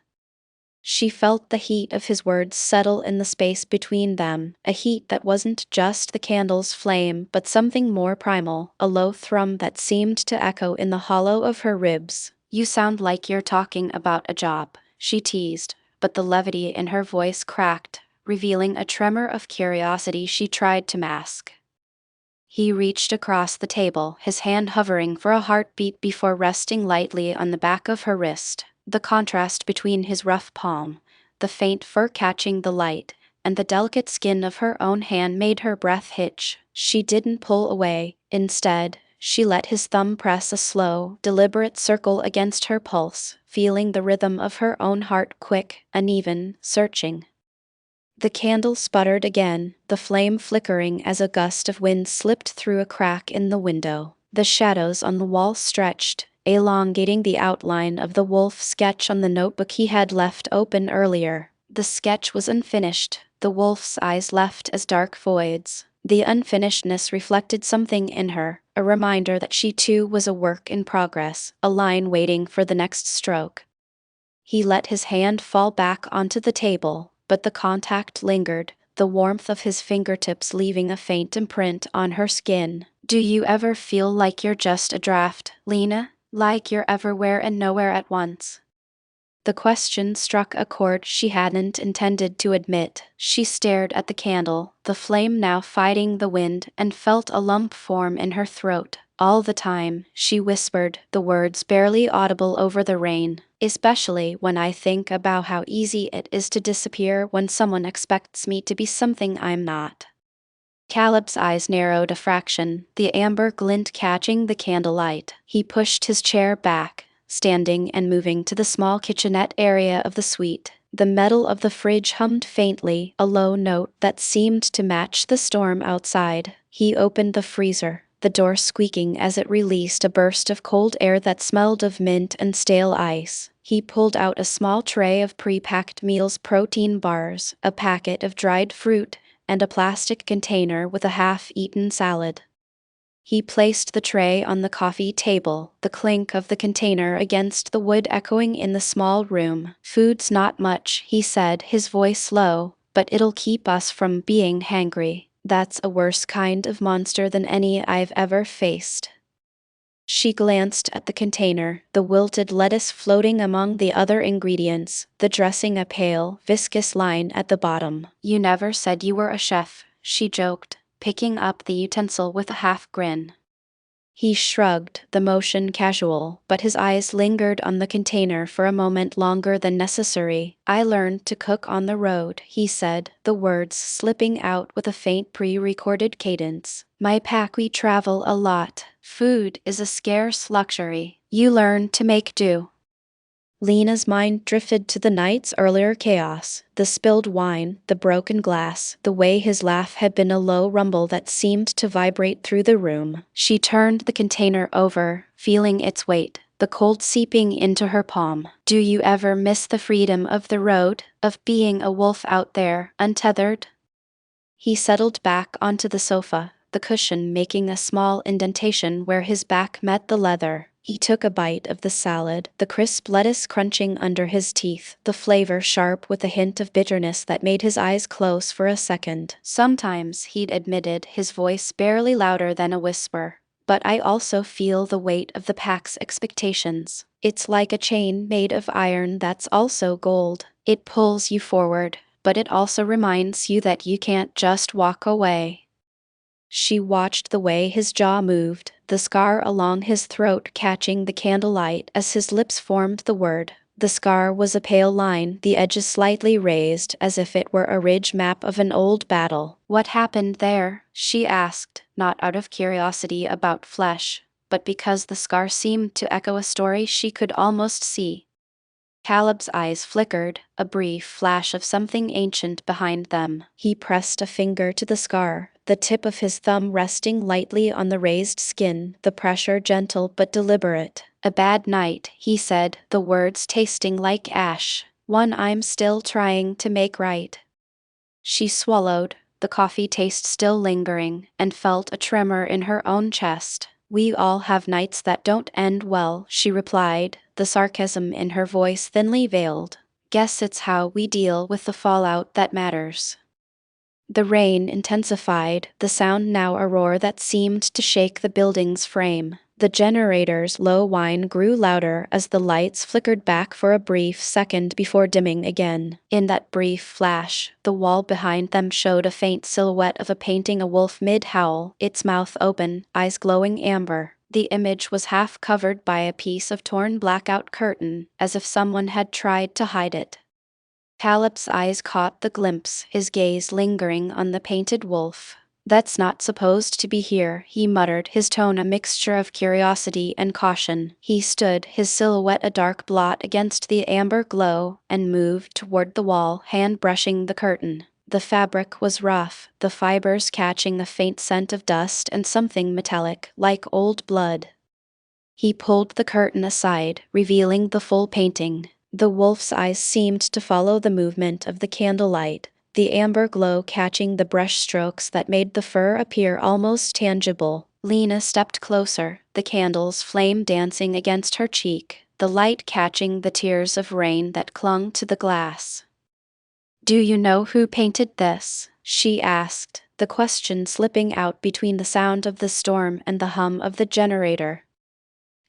She felt the heat of his words settle in the space between them, a heat that wasn't just the candle's flame but something more primal, a low thrum that seemed to echo in the hollow of her ribs. "You sound like you're talking about a job," she teased, but the levity in her voice cracked, revealing a tremor of curiosity she tried to mask. He reached across the table, his hand hovering for a heartbeat before resting lightly on the back of her wrist. The contrast between his rough palm, the faint fur catching the light, and the delicate skin of her own hand made her breath hitch. She didn't pull away. Instead, she let his thumb press a slow, deliberate circle against her pulse, feeling the rhythm of her own heart quick, uneven, searching. The candle sputtered again, the flame flickering as a gust of wind slipped through a crack in the window. The shadows on the wall stretched, elongating the outline of the wolf sketch on the notebook he had left open earlier. The sketch was unfinished, the wolf's eyes left as dark voids. The unfinishedness reflected something in her, a reminder that she too was a work in progress, a line waiting for the next stroke. He let his hand fall back onto the table, but the contact lingered, the warmth of his fingertips leaving a faint imprint on her skin. "Do you ever feel like you're just a draft, Lena? Like you're everywhere and nowhere at once?" The question struck a chord she hadn't intended to admit. She stared at the candle, the flame now fighting the wind, and felt a lump form in her throat. "All the time," she whispered, the words barely audible over the rain. "Especially when I think about how easy it is to disappear when someone expects me to be something I'm not." Caleb's eyes narrowed a fraction, the amber glint catching the candlelight. He pushed his chair back, standing and moving to the small kitchenette area of the suite. The metal of the fridge hummed faintly, a low note that seemed to match the storm outside. He opened the freezer, the door squeaking as it released a burst of cold air that smelled of mint and stale ice. He pulled out a small tray of pre-packed meals, protein bars, a packet of dried fruit, and a plastic container with a half-eaten salad. He placed the tray on the coffee table, the clink of the container against the wood echoing in the small room. "Food's not much," he said, his voice low, "but it'll keep us from being hangry. That's a worse kind of monster than any I've ever faced." She glanced at the container, the wilted lettuce floating among the other ingredients, the dressing a pale, viscous line at the bottom. "You never said you were a chef," she joked, picking up the utensil with a half grin. He shrugged, the motion casual, but his eyes lingered on the container for a moment longer than necessary. "I learned to cook on the road," he said, the words slipping out with a faint pre-recorded cadence. "My pack, we travel a lot. Food is a scarce luxury. You learn to make do." Lena's mind drifted to the night's earlier chaos, the spilled wine, the broken glass, the way his laugh had been a low rumble that seemed to vibrate through the room. She turned the container over, feeling its weight, the cold seeping into her palm. "Do you ever miss the freedom of the road, of being a wolf out there, untethered?" He settled back onto the sofa, the cushion making a small indentation where his back met the leather. He took a bite of the salad, the crisp lettuce crunching under his teeth, the flavor sharp with a hint of bitterness that made his eyes close for a second. "Sometimes," he'd admitted, his voice barely louder than a whisper, "but I also feel the weight of the pack's expectations. It's like a chain made of iron that's also gold. It pulls you forward, but it also reminds you that you can't just walk away." She watched the way his jaw moved, the scar along his throat catching the candlelight as his lips formed the word. The scar was a pale line, the edges slightly raised as if it were a ridge map of an old battle. "What happened there?" she asked, not out of curiosity about flesh, but because the scar seemed to echo a story she could almost see. Caleb's eyes flickered, a brief flash of something ancient behind them. He pressed a finger to the scar, the tip of his thumb resting lightly on the raised skin, the pressure gentle but deliberate. "A bad night," he said, the words tasting like ash. "One I'm still trying to make right." She swallowed, the coffee taste still lingering, and felt a tremor in her own chest. "We all have nights that don't end well," she replied, the sarcasm in her voice thinly veiled. "Guess it's how we deal with the fallout that matters." The rain intensified, the sound now a roar that seemed to shake the building's frame. The generator's low whine grew louder as the lights flickered back for a brief second before dimming again. In that brief flash, the wall behind them showed a faint silhouette of a painting, a wolf mid-howl, its mouth open, eyes glowing amber. The image was half covered by a piece of torn blackout curtain, as if someone had tried to hide it. Caleb's eyes caught the glimpse, his gaze lingering on the painted wolf. "That's not supposed to be here," he muttered, his tone a mixture of curiosity and caution. He stood, his silhouette a dark blot against the amber glow, and moved toward the wall, hand brushing the curtain. The fabric was rough, the fibers catching the faint scent of dust and something metallic, like old blood. He pulled the curtain aside, revealing the full painting. The wolf's eyes seemed to follow the movement of the candlelight, the amber glow catching the brushstrokes that made the fur appear almost tangible. Lena stepped closer, the candle's flame dancing against her cheek, the light catching the tears of rain that clung to the glass. "Do you know who painted this?" she asked, the question slipping out between the sound of the storm and the hum of the generator.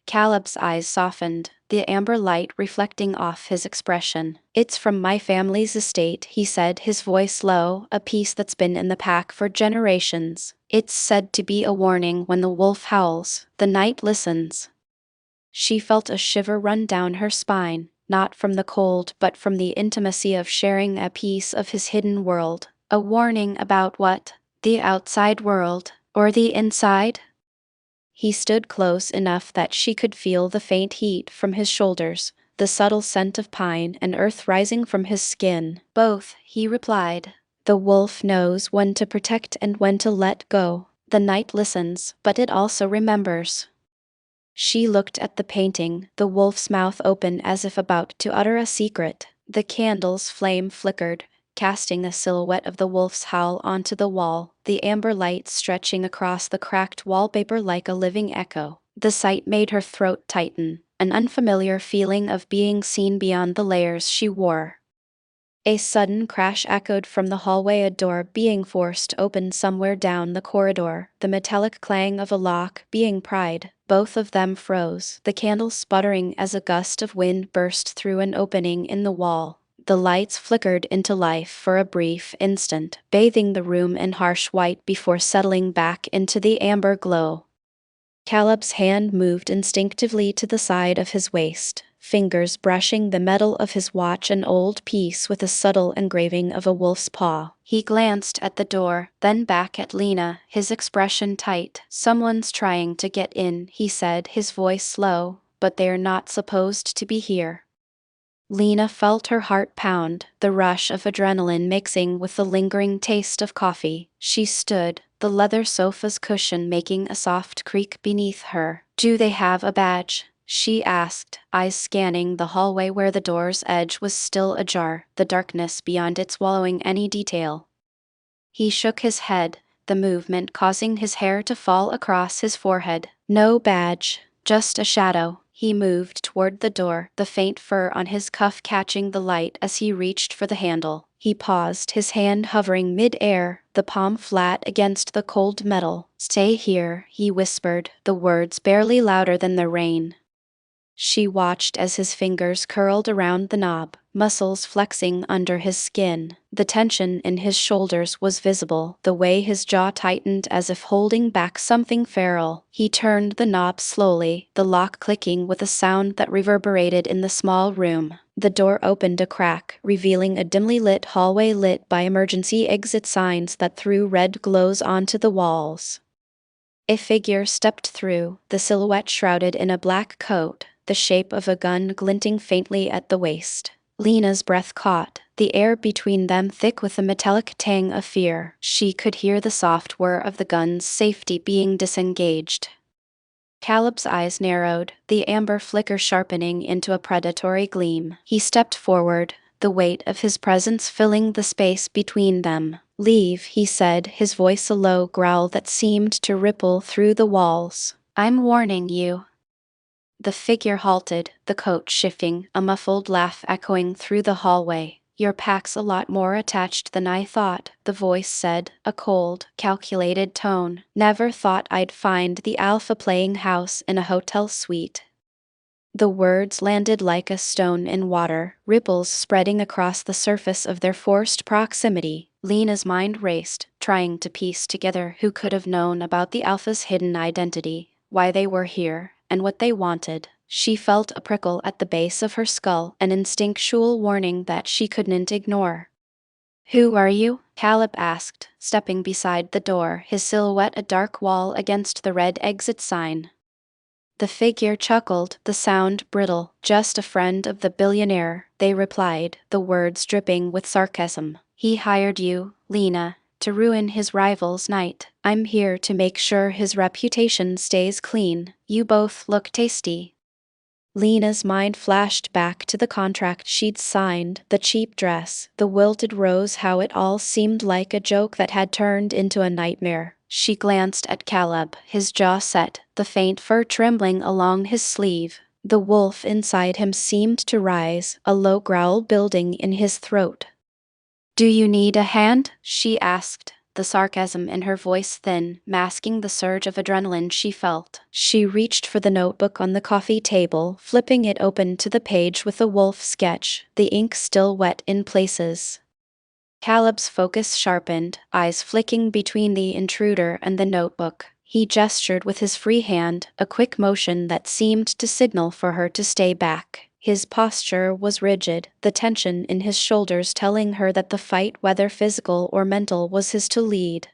Caleb's eyes softened, the amber light reflecting off his expression. "It's from my family's estate," he said, his voice low, "a piece that's been in the pack for generations. It's said to be a warning when the wolf howls, the night listens." She felt a shiver run down her spine, not from the cold but from the intimacy of sharing a piece of his hidden world. A warning about what? The outside world, or the inside? He stood close enough that she could feel the faint heat from his shoulders, the subtle scent of pine and earth rising from his skin. "Both," he replied. "The wolf knows when to protect and when to let go. The night listens, but it also remembers." She looked at the painting, the wolf's mouth open as if about to utter a secret. The candle's flame flickered, casting a silhouette of the wolf's howl onto the wall, the amber light stretching across the cracked wallpaper like a living echo. The sight made her throat tighten, an unfamiliar feeling of being seen beyond the layers she wore. A sudden crash echoed from the hallway, a door being forced open somewhere down the corridor, the metallic clang of a lock being pried. Both of them froze, the candle sputtering as a gust of wind burst through an opening in the wall. The lights flickered into life for a brief instant, bathing the room in harsh white before settling back into the amber glow. Caleb's hand moved instinctively to the side of his waist, fingers brushing the metal of his watch, an old piece with a subtle engraving of a wolf's paw. He glanced at the door, then back at Lena, his expression tight. "Someone's trying to get in," he said, his voice slow, "but they're not supposed to be here." Lena felt her heart pound, the rush of adrenaline mixing with the lingering taste of coffee. She stood, the leather sofa's cushion making a soft creak beneath her. "Do they have a badge?" she asked, eyes scanning the hallway where the door's edge was still ajar, the darkness beyond it swallowing any detail. He shook his head, the movement causing his hair to fall across his forehead. "No badge, just a shadow." He moved toward the door, the faint fur on his cuff catching the light as he reached for the handle. He paused, his hand hovering mid-air, the palm flat against the cold metal. "Stay here," he whispered, the words barely louder than the rain. She watched as his fingers curled around the knob, muscles flexing under his skin. The tension in his shoulders was visible, the way his jaw tightened as if holding back something feral. He turned the knob slowly, the lock clicking with a sound that reverberated in the small room. The door opened a crack, revealing a dimly lit hallway lit by emergency exit signs that threw red glows onto the walls. A figure stepped through, the silhouette shrouded in a black coat, the shape of a gun glinting faintly at the waist. Lena's breath caught, the air between them thick with a metallic tang of fear. She could hear the soft whir of the gun's safety being disengaged. Caleb's eyes narrowed, the amber flicker sharpening into a predatory gleam. He stepped forward, the weight of his presence filling the space between them. "Leave," he said, his voice a low growl that seemed to ripple through the walls. "I'm warning you." The figure halted, the coat shifting, a muffled laugh echoing through the hallway. "Your pack's a lot more attached than I thought," the voice said, a cold, calculated tone. "Never thought I'd find the Alpha playing house in a hotel suite." The words landed like a stone in water, ripples spreading across the surface of their forced proximity. Lena's mind raced, trying to piece together who could have known about the Alpha's hidden identity, why they were here, and what they wanted. She felt a prickle at the base of her skull, an instinctual warning that she couldn't ignore. "Who are you?" Caleb asked, stepping beside the door, his silhouette a dark wall against the red exit sign. The figure chuckled, the sound brittle. "Just a friend of the billionaire," they replied, the words dripping with sarcasm. "He hired you, Lena, to ruin his rival's night. I'm here to make sure his reputation stays clean. You both look tasty." Lena's mind flashed back to the contract she'd signed, the cheap dress, the wilted rose, how it all seemed like a joke that had turned into a nightmare. She glanced at Caleb, his jaw set, the faint fur trembling along his sleeve. The wolf inside him seemed to rise, a low growl building in his throat. "Do you need a hand?" she asked, the sarcasm in her voice thin, masking the surge of adrenaline she felt. She reached for the notebook on the coffee table, flipping it open to the page with the wolf sketch, the ink still wet in places. Caleb's focus sharpened, eyes flicking between the intruder and the notebook. He gestured with his free hand, a quick motion that seemed to signal for her to stay back. His posture was rigid, the tension in his shoulders telling her that the fight, whether physical or mental, was his to lead.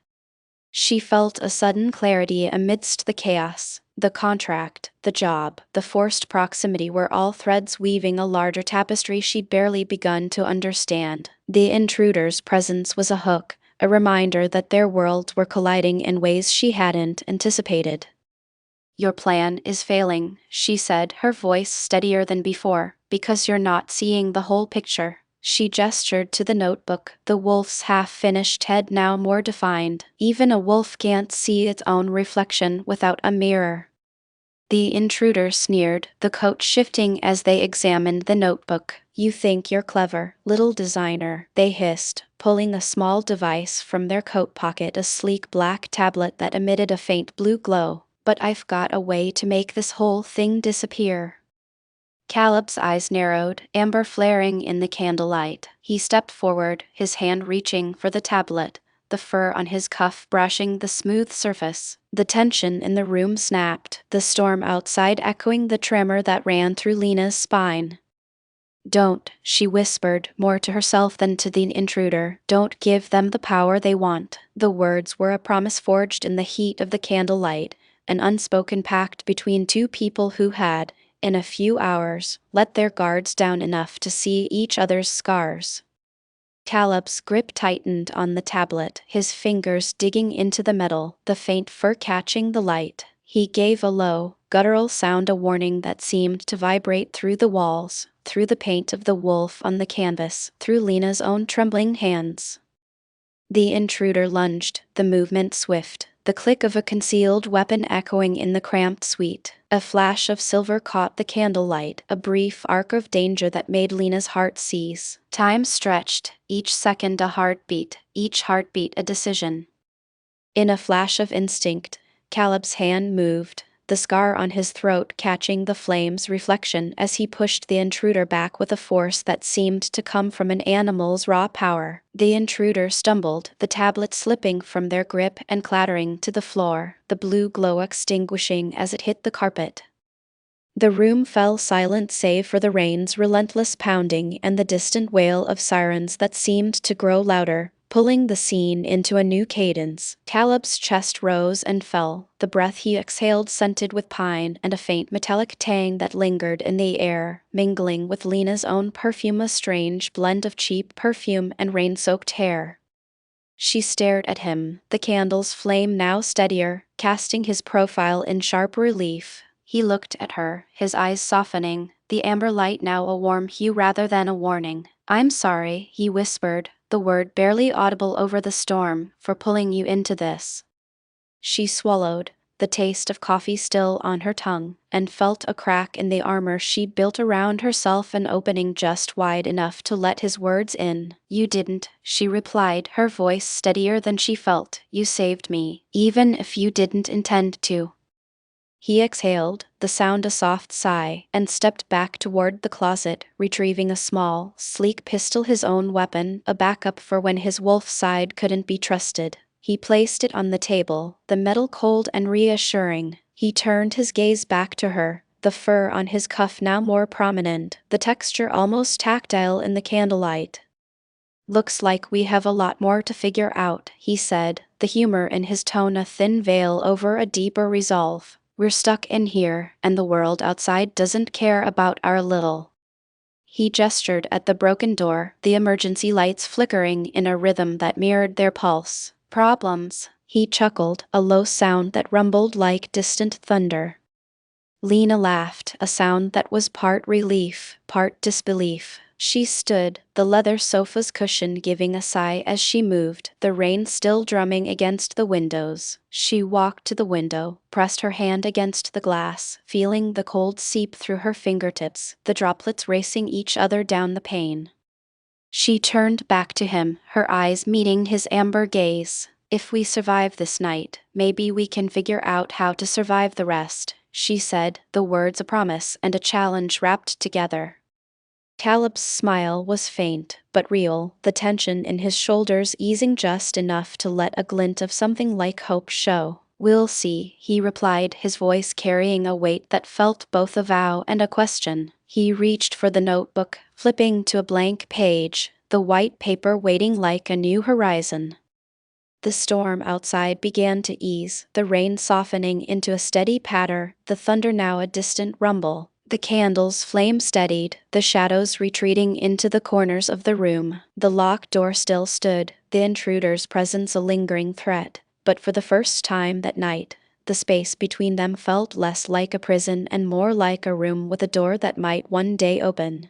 She felt a sudden clarity amidst the chaos. The contract, the job, the forced proximity were all threads weaving a larger tapestry she'd barely begun to understand. The intruder's presence was a hook, a reminder that their worlds were colliding in ways she hadn't anticipated. "Your plan is failing," she said, her voice steadier than before, "because you're not seeing the whole picture." She gestured to the notebook, the wolf's half-finished head now more defined. Even a wolf can't see its own reflection without a mirror. The intruder sneered, the coat shifting as they examined the notebook. "You think you're clever, little designer," they hissed, pulling a small device from their coat pocket, a sleek black tablet that emitted a faint blue glow. "But I've got a way to make this whole thing disappear." Caleb's eyes narrowed, amber flaring in the candlelight. He stepped forward, his hand reaching for the tablet, the fur on his cuff brushing the smooth surface. The tension in the room snapped, the storm outside echoing the tremor that ran through Lena's spine. "Don't," she whispered, more to herself than to the intruder. "Don't give them the power they want." The words were a promise forged in the heat of the candlelight, an unspoken pact between two people who had, in a few hours, let their guards down enough to see each other's scars. Caleb's grip tightened on the tablet, his fingers digging into the metal, the faint fur catching the light. He gave a low, guttural sound, a warning that seemed to vibrate through the walls, through the paint of the wolf on the canvas, through Lena's own trembling hands. The intruder lunged, the movement swift, the click of a concealed weapon echoing in the cramped suite. A flash of silver caught the candlelight, a brief arc of danger that made Lena's heart seize. Time stretched, each second a heartbeat, each heartbeat a decision. In a flash of instinct, Caleb's hand moved, the scar on his throat catching the flame's reflection as he pushed the intruder back with a force that seemed to come from an animal's raw power. The intruder stumbled, the tablet slipping from their grip and clattering to the floor, the blue glow extinguishing as it hit the carpet. The room fell silent save for the rain's relentless pounding and the distant wail of sirens that seemed to grow louder, pulling the scene into a new cadence. Caleb's chest rose and fell, the breath he exhaled scented with pine and a faint metallic tang that lingered in the air, mingling with Lena's own perfume, a strange blend of cheap perfume and rain-soaked hair. She stared at him, the candle's flame now steadier, casting his profile in sharp relief. He looked at her, his eyes softening, the amber light now a warm hue rather than a warning. "I'm sorry," he whispered, the word barely audible over the storm, "for pulling you into this." She swallowed, the taste of coffee still on her tongue, and felt a crack in the armor she'd built around herself, an opening just wide enough to let his words in. "You didn't," she replied, her voice steadier than she felt. "You saved me, even if you didn't intend to." He exhaled, the sound a soft sigh, and stepped back toward the closet, retrieving a small, sleek pistol, his own weapon, a backup for when his wolf side couldn't be trusted. He placed it on the table, the metal cold and reassuring. He turned his gaze back to her, the fur on his cuff now more prominent, the texture almost tactile in the candlelight. "Looks like we have a lot more to figure out," he said, the humor in his tone a thin veil over a deeper resolve. "We're stuck in here, and the world outside doesn't care about our little." He gestured at the broken door, the emergency lights flickering in a rhythm that mirrored their pulse. "Problems," he chuckled, a low sound that rumbled like distant thunder. Lena laughed, a sound that was part relief, part disbelief. She stood, the leather sofa's cushion giving a sigh as she moved, the rain still drumming against the windows. She walked to the window, pressed her hand against the glass, feeling the cold seep through her fingertips, the droplets racing each other down the pane. She turned back to him, her eyes meeting his amber gaze. "If we survive this night, maybe we can figure out how to survive the rest," she said, the words a promise and a challenge wrapped together. Caleb's smile was faint, but real, the tension in his shoulders easing just enough to let a glint of something like hope show. "We'll see," he replied, his voice carrying a weight that felt both a vow and a question. He reached for the notebook, flipping to a blank page, the white paper waiting like a new horizon. The storm outside began to ease, the rain softening into a steady patter, the thunder now a distant rumble. The candle's flame steadied, the shadows retreating into the corners of the room. The locked door still stood, the intruder's presence a lingering threat. But for the first time that night, the space between them felt less like a prison and more like a room with a door that might one day open.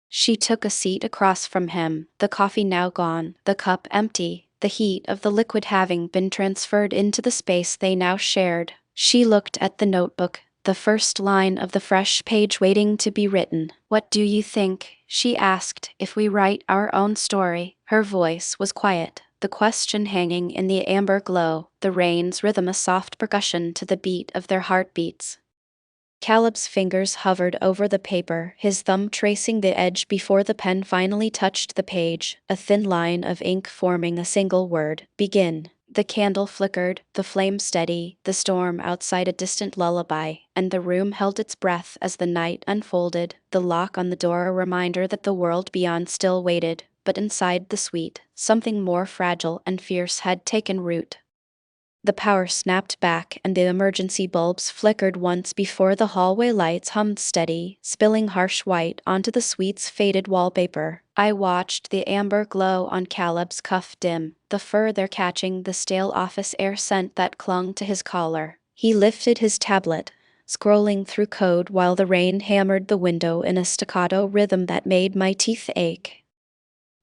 She took a seat across from him, the coffee now gone, the cup empty, the heat of the liquid having been transferred into the space they now shared. She looked at the notebook, the first line of the fresh page waiting to be written. "What do you think," she asked, "if we write our own story?" Her voice was quiet, the question hanging in the amber glow, the rain's rhythm a soft percussion to the beat of their heartbeats. Caleb's fingers hovered over the paper, his thumb tracing the edge before the pen finally touched the page, a thin line of ink forming a single word: "Begin." The candle flickered, the flame steady, the storm outside a distant lullaby, and the room held its breath as the night unfolded, the lock on the door a reminder that the world beyond still waited, but inside the suite, something more fragile and fierce had taken root. The power snapped back and the emergency bulbs flickered once before the hallway lights hummed steady, spilling harsh white onto the suite's faded wallpaper. I watched the amber glow on Caleb's cuff dim, the fur there catching the stale office air scent that clung to his collar. He lifted his tablet, scrolling through code while the rain hammered the window in a staccato rhythm that made my teeth ache.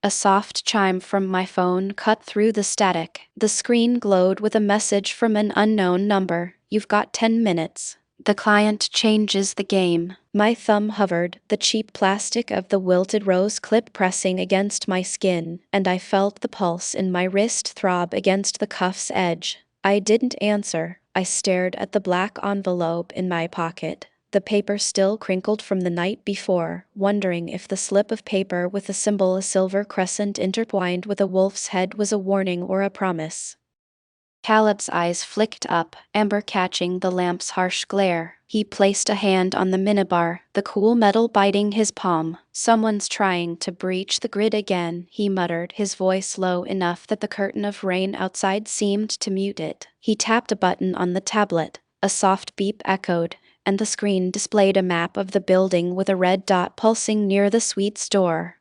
A soft chime from my phone cut through the static. The screen glowed with a message from an unknown number. "You've got 10 minutes. The client changes the game." My thumb hovered, the cheap plastic of the wilted rose clip pressing against my skin, and I felt the pulse in my wrist throb against the cuff's edge. I didn't answer. I stared at the black envelope in my pocket, the paper still crinkled from the night before, wondering if the slip of paper with the symbol a silver crescent intertwined with a wolf's head was a warning or a promise. Caleb's eyes flicked up, amber catching the lamp's harsh glare. He placed a hand on the minibar, the cool metal biting his palm. "Someone's trying to breach the grid again," he muttered, his voice low enough that the curtain of rain outside seemed to mute it. He tapped a button on the tablet. A soft beep echoed, and the screen displayed a map of the building with a red dot pulsing near the suite's door.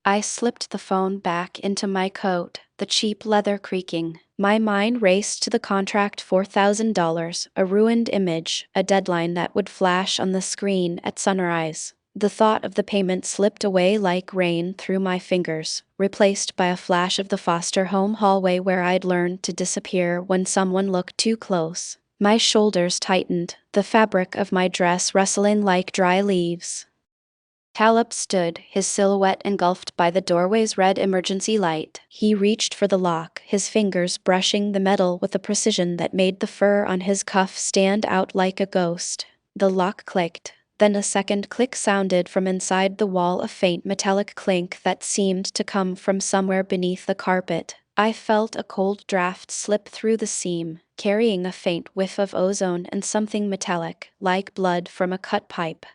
I slipped the phone back into my coat, the cheap leather creaking. My mind raced to the contract, $4,000, a ruined image, a deadline that would flash on the screen at sunrise. The thought of the payment slipped away like rain through my fingers, replaced by a flash of the foster home hallway where I'd learned to disappear when someone looked too close. My shoulders tightened, the fabric of my dress rustling like dry leaves. Caleb stood, his silhouette engulfed by the doorway's red emergency light. He reached for the lock, his fingers brushing the metal with a precision that made the fur on his cuff stand out like a ghost. The lock clicked. Then a second click sounded from inside the wall, a faint metallic clink that seemed to come from somewhere beneath the carpet. I felt a cold draft slip through the seam, carrying a faint whiff of ozone and something metallic, like blood from a cut pipe.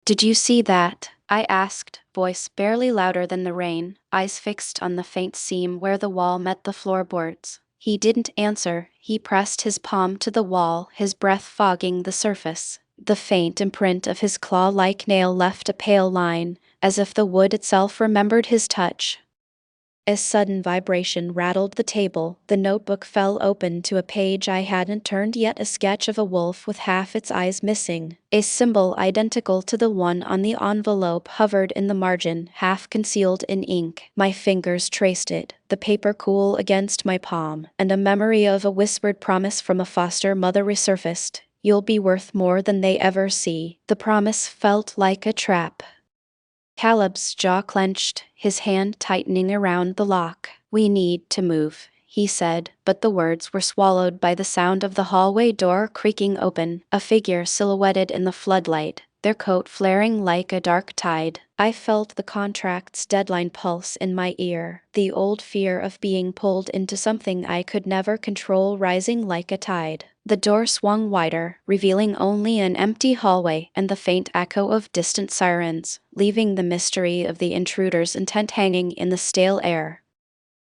"Did you see that?" I asked, voice barely louder than the rain, eyes fixed on the faint seam where the wall met the floorboards. He didn't answer. He pressed his palm to the wall, his breath fogging the surface. The faint imprint of his claw-like nail left a pale line, as if the wood itself remembered his touch. A sudden vibration rattled the table. The notebook fell open to a page I hadn't turned yet, a sketch of a wolf with half its eyes missing. A symbol identical to the one on the envelope hovered in the margin, half concealed in ink. My fingers traced it, the paper cool against my palm, and a memory of a whispered promise from a foster mother resurfaced. "You'll be worth more than they ever see." The promise felt like a trap. Caleb's jaw clenched, his hand tightening around the lock. "We need to move," he said, but the words were swallowed by the sound of the hallway door creaking open, a figure silhouetted in the floodlight, their coat flaring like a dark tide. I felt the contract's deadline pulse in my ear, the old fear of being pulled into something I could never control rising like a tide. The door swung wider, revealing only an empty hallway and the faint echo of distant sirens, leaving the mystery of the intruder's intent hanging in the stale air.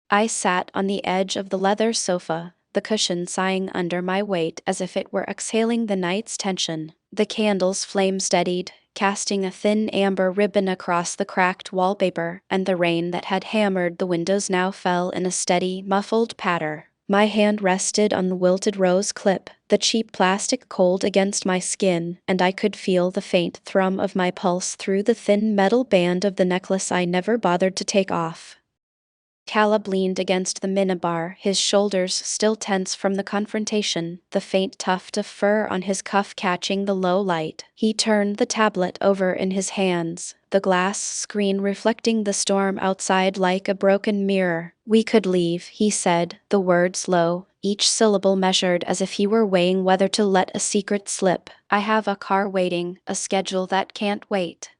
I sat on the edge of the leather sofa, the cushion sighing under my weight as if it were exhaling the night's tension. The candle's flame steadied, casting a thin amber ribbon across the cracked wallpaper, and the rain that had hammered the windows now fell in a steady, muffled patter. My hand rested on the wilted rose clip, the cheap plastic cold against my skin, and I could feel the faint thrum of my pulse through the thin metal band of the necklace I never bothered to take off. Caleb leaned against the minibar, his shoulders still tense from the confrontation, the faint tuft of fur on his cuff catching the low light. He turned the tablet over in his hands, the glass screen reflecting the storm outside like a broken mirror. "We could leave," he said, the words low, each syllable measured as if he were weighing whether to let a secret slip. "I have a car waiting, a schedule that can't wait."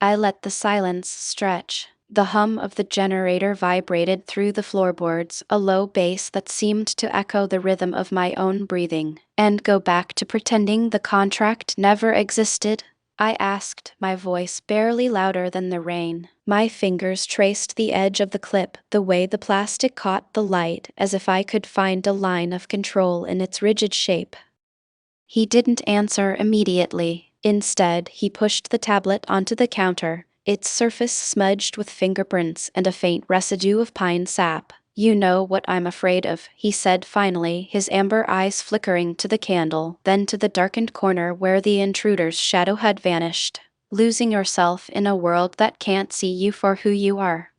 I let the silence stretch. The hum of the generator vibrated through the floorboards, a low bass that seemed to echo the rhythm of my own breathing. "And go back to pretending the contract never existed?" I asked, my voice barely louder than the rain. My fingers traced the edge of the clip, the way the plastic caught the light, as if I could find a line of control in its rigid shape. He didn't answer immediately. Instead, he pushed the tablet onto the counter, its surface smudged with fingerprints and a faint residue of pine sap. "You know what I'm afraid of," he said finally, his amber eyes flickering to the candle, then to the darkened corner where the intruder's shadow had vanished. "Losing yourself in a world that can't see you for who you are."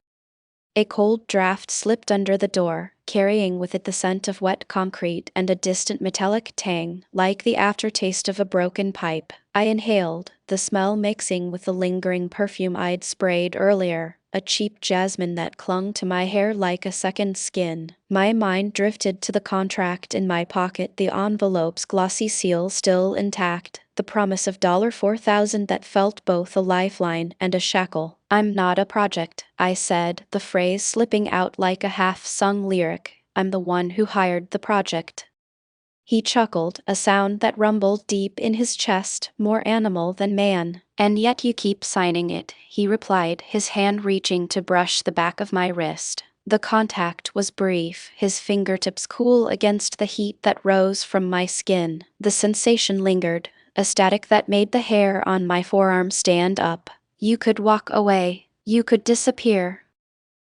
A cold draft slipped under the door, carrying with it the scent of wet concrete and a distant metallic tang, like the aftertaste of a broken pipe. I inhaled, the smell mixing with the lingering perfume I'd sprayed earlier, a cheap jasmine that clung to my hair like a second skin. My mind drifted to the contract in my pocket, the envelope's glossy seal still intact, the promise of $4,000 that felt both a lifeline and a shackle. "I'm not a project," I said, the phrase slipping out like a half-sung lyric. I'm the one who hired the project. He chuckled, a sound that rumbled deep in his chest, more animal than man. And yet you keep signing it, he replied, his hand reaching to brush the back of my wrist. The contact was brief, his fingertips cool against the heat that rose from my skin. The sensation lingered, a static that made the hair on my forearm stand up. You could walk away. You could disappear.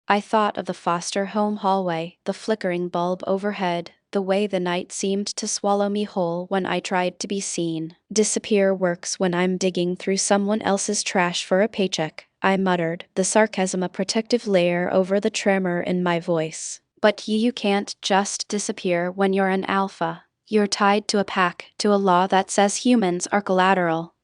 I thought of the foster home hallway, the flickering bulb overhead, the way the night seemed to swallow me whole when I tried to be seen. Disappear works when I'm digging through someone else's trash for a paycheck, I muttered, the sarcasm a protective layer over the tremor in my voice. But you can't just disappear when you're an alpha. You're tied to a pack, to a law that says humans are collateral.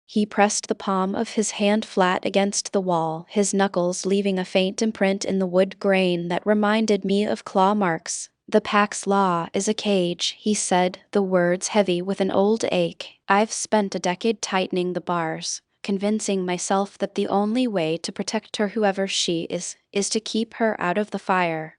He pressed the palm of his hand flat against the wall, his knuckles leaving a faint imprint in the wood grain that reminded me of claw marks. The pack's law is a cage, he said, the words heavy with an old ache. I've spent a decade tightening the bars, convincing myself that the only way to protect her, whoever she is to keep her out of the fire.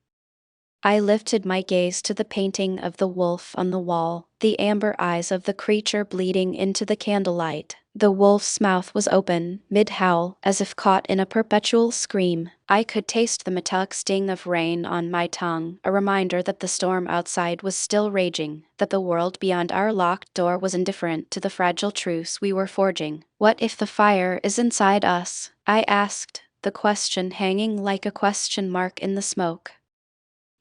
I lifted my gaze to the painting of the wolf on the wall, the amber eyes of the creature bleeding into the candlelight. The wolf's mouth was open, mid-howl, as if caught in a perpetual scream. I could taste the metallic sting of rain on my tongue, a reminder that the storm outside was still raging, that the world beyond our locked door was indifferent to the fragile truce we were forging. What if the fire is inside us? I asked, the question hanging like a question mark in the smoke.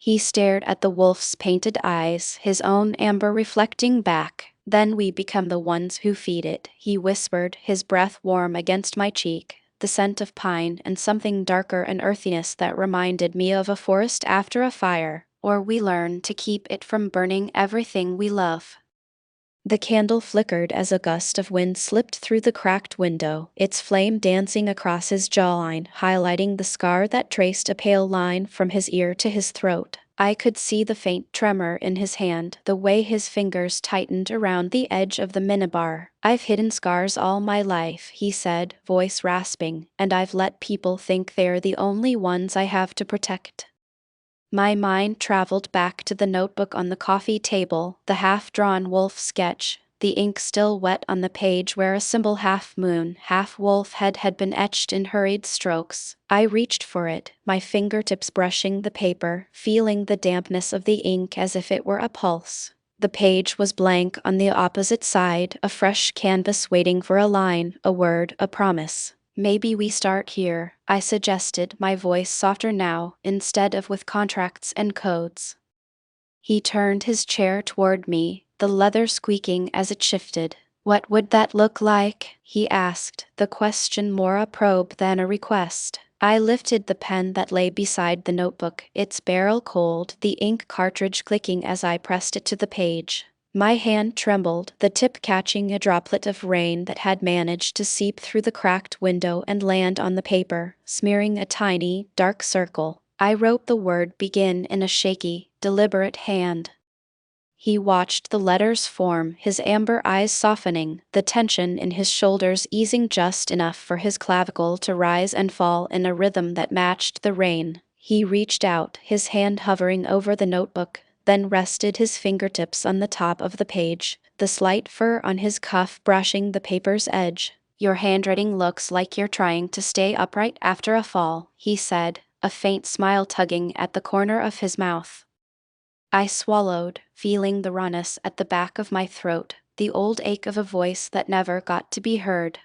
He stared at the wolf's painted eyes, his own amber reflecting back. Then we become the ones who feed it, he whispered, his breath warm against my cheek, the scent of pine and something darker, an earthiness that reminded me of a forest after a fire. Or we learn to keep it from burning everything we love. The candle flickered as a gust of wind slipped through the cracked window, its flame dancing across his jawline, highlighting the scar that traced a pale line from his ear to his throat. I could see the faint tremor in his hand, the way his fingers tightened around the edge of the minibar. I've hidden scars all my life, he said, voice rasping, and I've let people think they're the only ones I have to protect. My mind traveled back to the notebook on the coffee table, the half-drawn wolf sketch, the ink still wet on the page where a symbol half-moon, half-wolf head had been etched in hurried strokes. I reached for it, my fingertips brushing the paper, feeling the dampness of the ink as if it were a pulse. The page was blank on the opposite side, a fresh canvas waiting for a line, a word, a promise. Maybe we start here, I suggested, my voice softer now, instead of with contracts and codes. He turned his chair toward me, the leather squeaking as it shifted. What would that look like? He asked, the question more a probe than a request. I lifted the pen that lay beside the notebook, its barrel cold, the ink cartridge clicking as I pressed it to the page. My hand trembled, the tip catching a droplet of rain that had managed to seep through the cracked window and land on the paper, smearing a tiny, dark circle. I wrote the word begin in a shaky, deliberate hand. He watched the letters form, his amber eyes softening, the tension in his shoulders easing just enough for his clavicle to rise and fall in a rhythm that matched the rain. He reached out, his hand hovering over the notebook, then rested his fingertips on the top of the page, the slight fur on his cuff brushing the paper's edge. Your handwriting looks like you're trying to stay upright after a fall, he said, a faint smile tugging at the corner of his mouth. I swallowed, feeling the rawness at the back of my throat, the old ache of a voice that never got to be heard.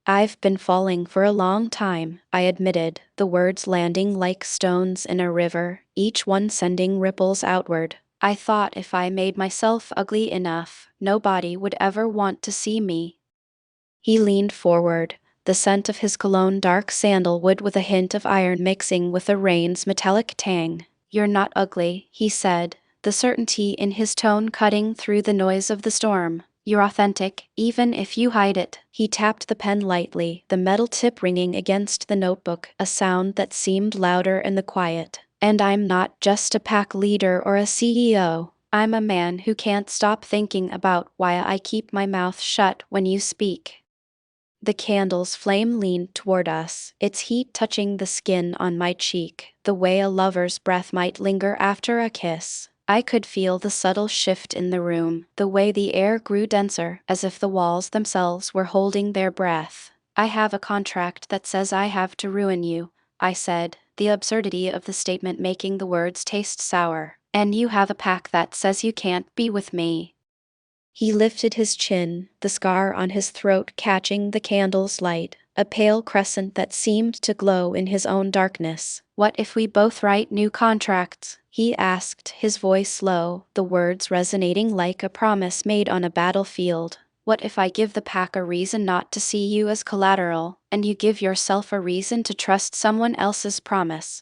I've been falling for a long time, I admitted, the words landing like stones in a river, each one sending ripples outward. I thought if I made myself ugly enough, nobody would ever want to see me. He leaned forward, the scent of his cologne dark sandalwood with a hint of iron mixing with the rain's metallic tang. You're not ugly, he said, the certainty in his tone cutting through the noise of the storm. You're authentic, even if you hide it. He tapped the pen lightly, the metal tip ringing against the notebook, a sound that seemed louder in the quiet. And I'm not just a pack leader or a CEO. I'm a man who can't stop thinking about why I keep my mouth shut when you speak. The candle's flame leaned toward us, its heat touching the skin on my cheek, the way a lover's breath might linger after a kiss. I could feel the subtle shift in the room, the way the air grew denser, as if the walls themselves were holding their breath. "I have a contract that says I have to ruin you," I said, the absurdity of the statement making the words taste sour. "And you have a pact that says you can't be with me." He lifted his chin, the scar on his throat catching the candle's light, a pale crescent that seemed to glow in his own darkness. "What if we both write new contracts?" he asked, his voice low, the words resonating like a promise made on a battlefield. "What if I give the pack a reason not to see you as collateral, and you give yourself a reason to trust someone else's promise?"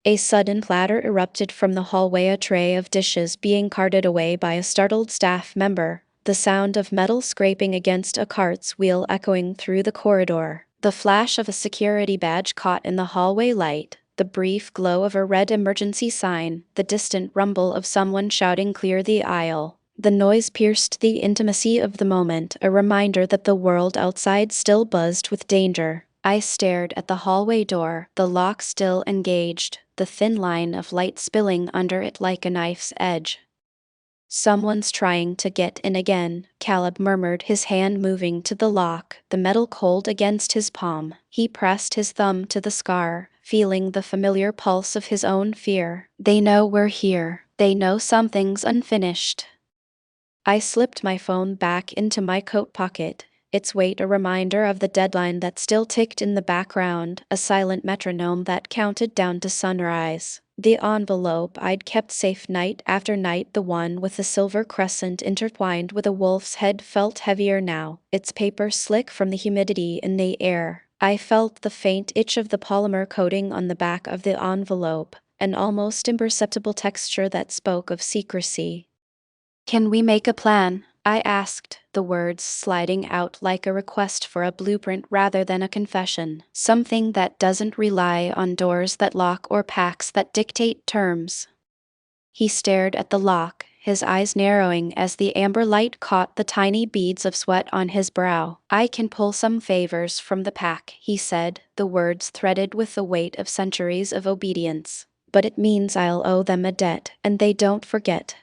A sudden clatter erupted from the hallway, a tray of dishes being carted away by a startled staff member, the sound of metal scraping against a cart's wheel echoing through the corridor, the flash of a security badge caught in the hallway light, the brief glow of a red emergency sign, the distant rumble of someone shouting clear the aisle. The noise pierced the intimacy of the moment, a reminder that the world outside still buzzed with danger. I stared at the hallway door, the lock still engaged, the thin line of light spilling under it like a knife's edge. "Someone's trying to get in again," Caleb murmured, his hand moving to the lock, the metal cold against his palm. He pressed his thumb to the scar, feeling the familiar pulse of his own fear. "They know we're here. They know something's unfinished." I slipped my phone back into my coat pocket, its weight a reminder of the deadline that still ticked in the background, a silent metronome that counted down to sunrise. The envelope I'd kept safe night after night, the one with the silver crescent intertwined with a wolf's head, felt heavier now, its paper slick from the humidity in the air. I felt the faint itch of the polymer coating on the back of the envelope, an almost imperceptible texture that spoke of secrecy. "Can we make a plan?" I asked, the words sliding out like a request for a blueprint rather than a confession. "Something that doesn't rely on doors that lock or pacts that dictate terms." He stared at the lock, his eyes narrowing as the amber light caught the tiny beads of sweat on his brow. "I can pull some favors from the pack," he said, the words threaded with the weight of centuries of obedience. "But it means I'll owe them a debt, and they don't forget."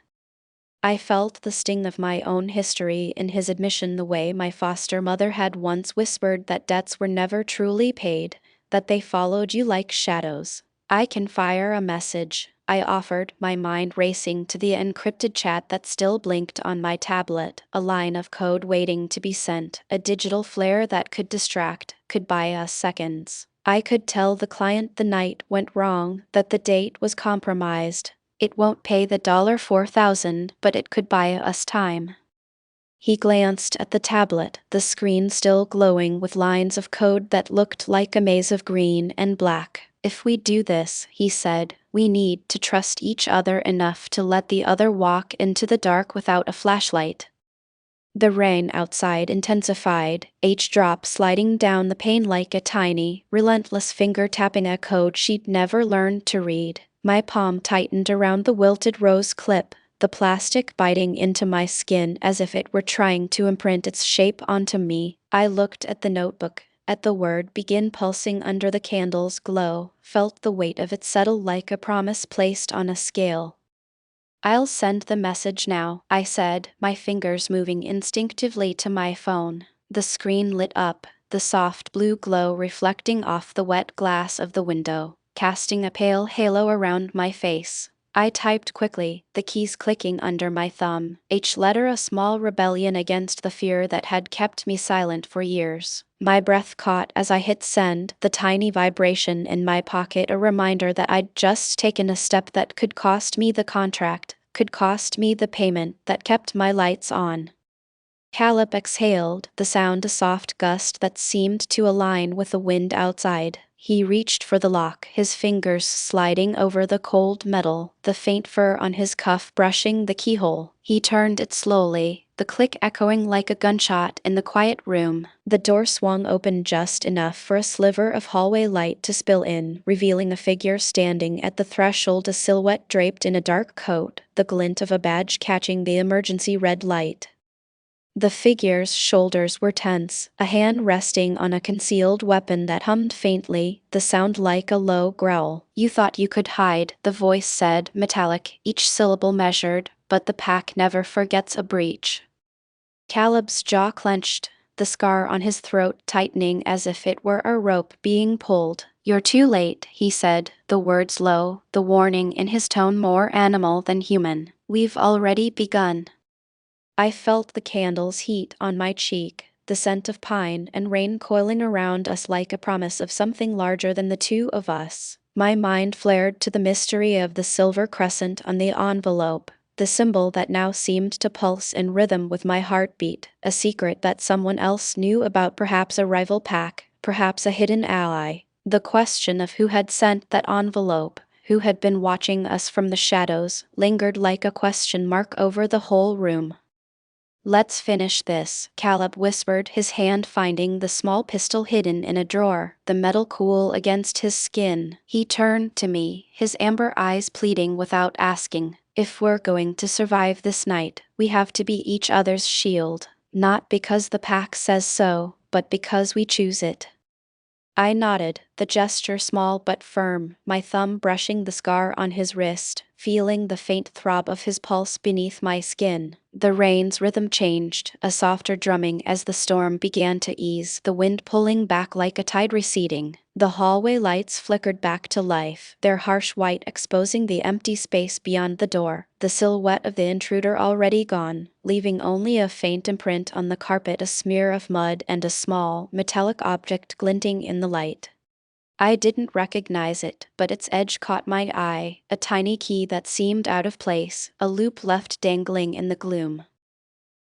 I felt the sting of my own history in his admission, the way my foster mother had once whispered that debts were never truly paid, that they followed you like shadows. "I can fire a message," I offered, my mind racing to the encrypted chat that still blinked on my tablet, a line of code waiting to be sent, a digital flare that could distract, could buy us seconds. I could tell the client the night went wrong, that the date was compromised. "It won't pay the $4,000, but it could buy us time." He glanced at the tablet, the screen still glowing with lines of code that looked like a maze of green and black. "If we do this," he said, "we need to trust each other enough to let the other walk into the dark without a flashlight." The rain outside intensified, each drop sliding down the pane like a tiny, relentless finger tapping a code she'd never learned to read. My palm tightened around the wilted rose clip, the plastic biting into my skin as if it were trying to imprint its shape onto me. I looked at the notebook, at the word begin pulsing under the candle's glow, felt the weight of it settle like a promise placed on a scale. "I'll send the message now," I said, my fingers moving instinctively to my phone. The screen lit up, the soft blue glow reflecting off the wet glass of the window, casting a pale halo around my face. I typed quickly, the keys clicking under my thumb, each letter a small rebellion against the fear that had kept me silent for years. My breath caught as I hit send, the tiny vibration in my pocket a reminder that I'd just taken a step that could cost me the contract, could cost me the payment that kept my lights on. Caleb exhaled, the sound a soft gust that seemed to align with the wind outside. He reached for the lock, his fingers sliding over the cold metal, the faint fur on his cuff brushing the keyhole. He turned it slowly, the click echoing like a gunshot in the quiet room. The door swung open just enough for a sliver of hallway light to spill in, revealing a figure standing at the threshold, a silhouette draped in a dark coat, the glint of a badge catching the emergency red light. The figure's shoulders were tense, a hand resting on a concealed weapon that hummed faintly, the sound like a low growl. You thought you could hide, the voice said, metallic, each syllable measured, but the pack never forgets a breach. Caleb's jaw clenched, the scar on his throat tightening as if it were a rope being pulled. You're too late, he said, the words low, the warning in his tone more animal than human. We've already begun. I felt the candle's heat on my cheek, the scent of pine and rain coiling around us like a promise of something larger than the two of us. My mind flared to the mystery of the silver crescent on the envelope, the symbol that now seemed to pulse in rhythm with my heartbeat, a secret that someone else knew about, perhaps a rival pack, perhaps a hidden ally. The question of who had sent that envelope, who had been watching us from the shadows, lingered like a question mark over the whole room. Let's finish this, Caleb whispered, his hand finding the small pistol hidden in a drawer, the metal cool against his skin. He turned to me, his amber eyes pleading without asking. If we're going to survive this night, we have to be each other's shield. Not because the pack says so, but because we choose it. I nodded, the gesture small but firm, my thumb brushing the scar on his wrist, feeling the faint throb of his pulse beneath my skin. The rain's rhythm changed, a softer drumming as the storm began to ease, the wind pulling back like a tide receding. The hallway lights flickered back to life, their harsh white exposing the empty space beyond the door, the silhouette of the intruder already gone, leaving only a faint imprint on the carpet, a smear of mud and a small, metallic object glinting in the light. I didn't recognize it, but its edge caught my eye, a tiny key that seemed out of place, a loop left dangling in the gloom.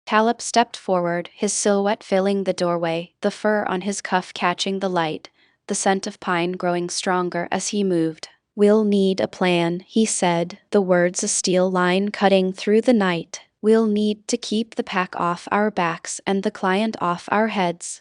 Caleb stepped forward, his silhouette filling the doorway, the fur on his cuff catching the light, the scent of pine growing stronger as he moved. We'll need a plan, he said, the words a steel line cutting through the night. We'll need to keep the pack off our backs and the client off our heads.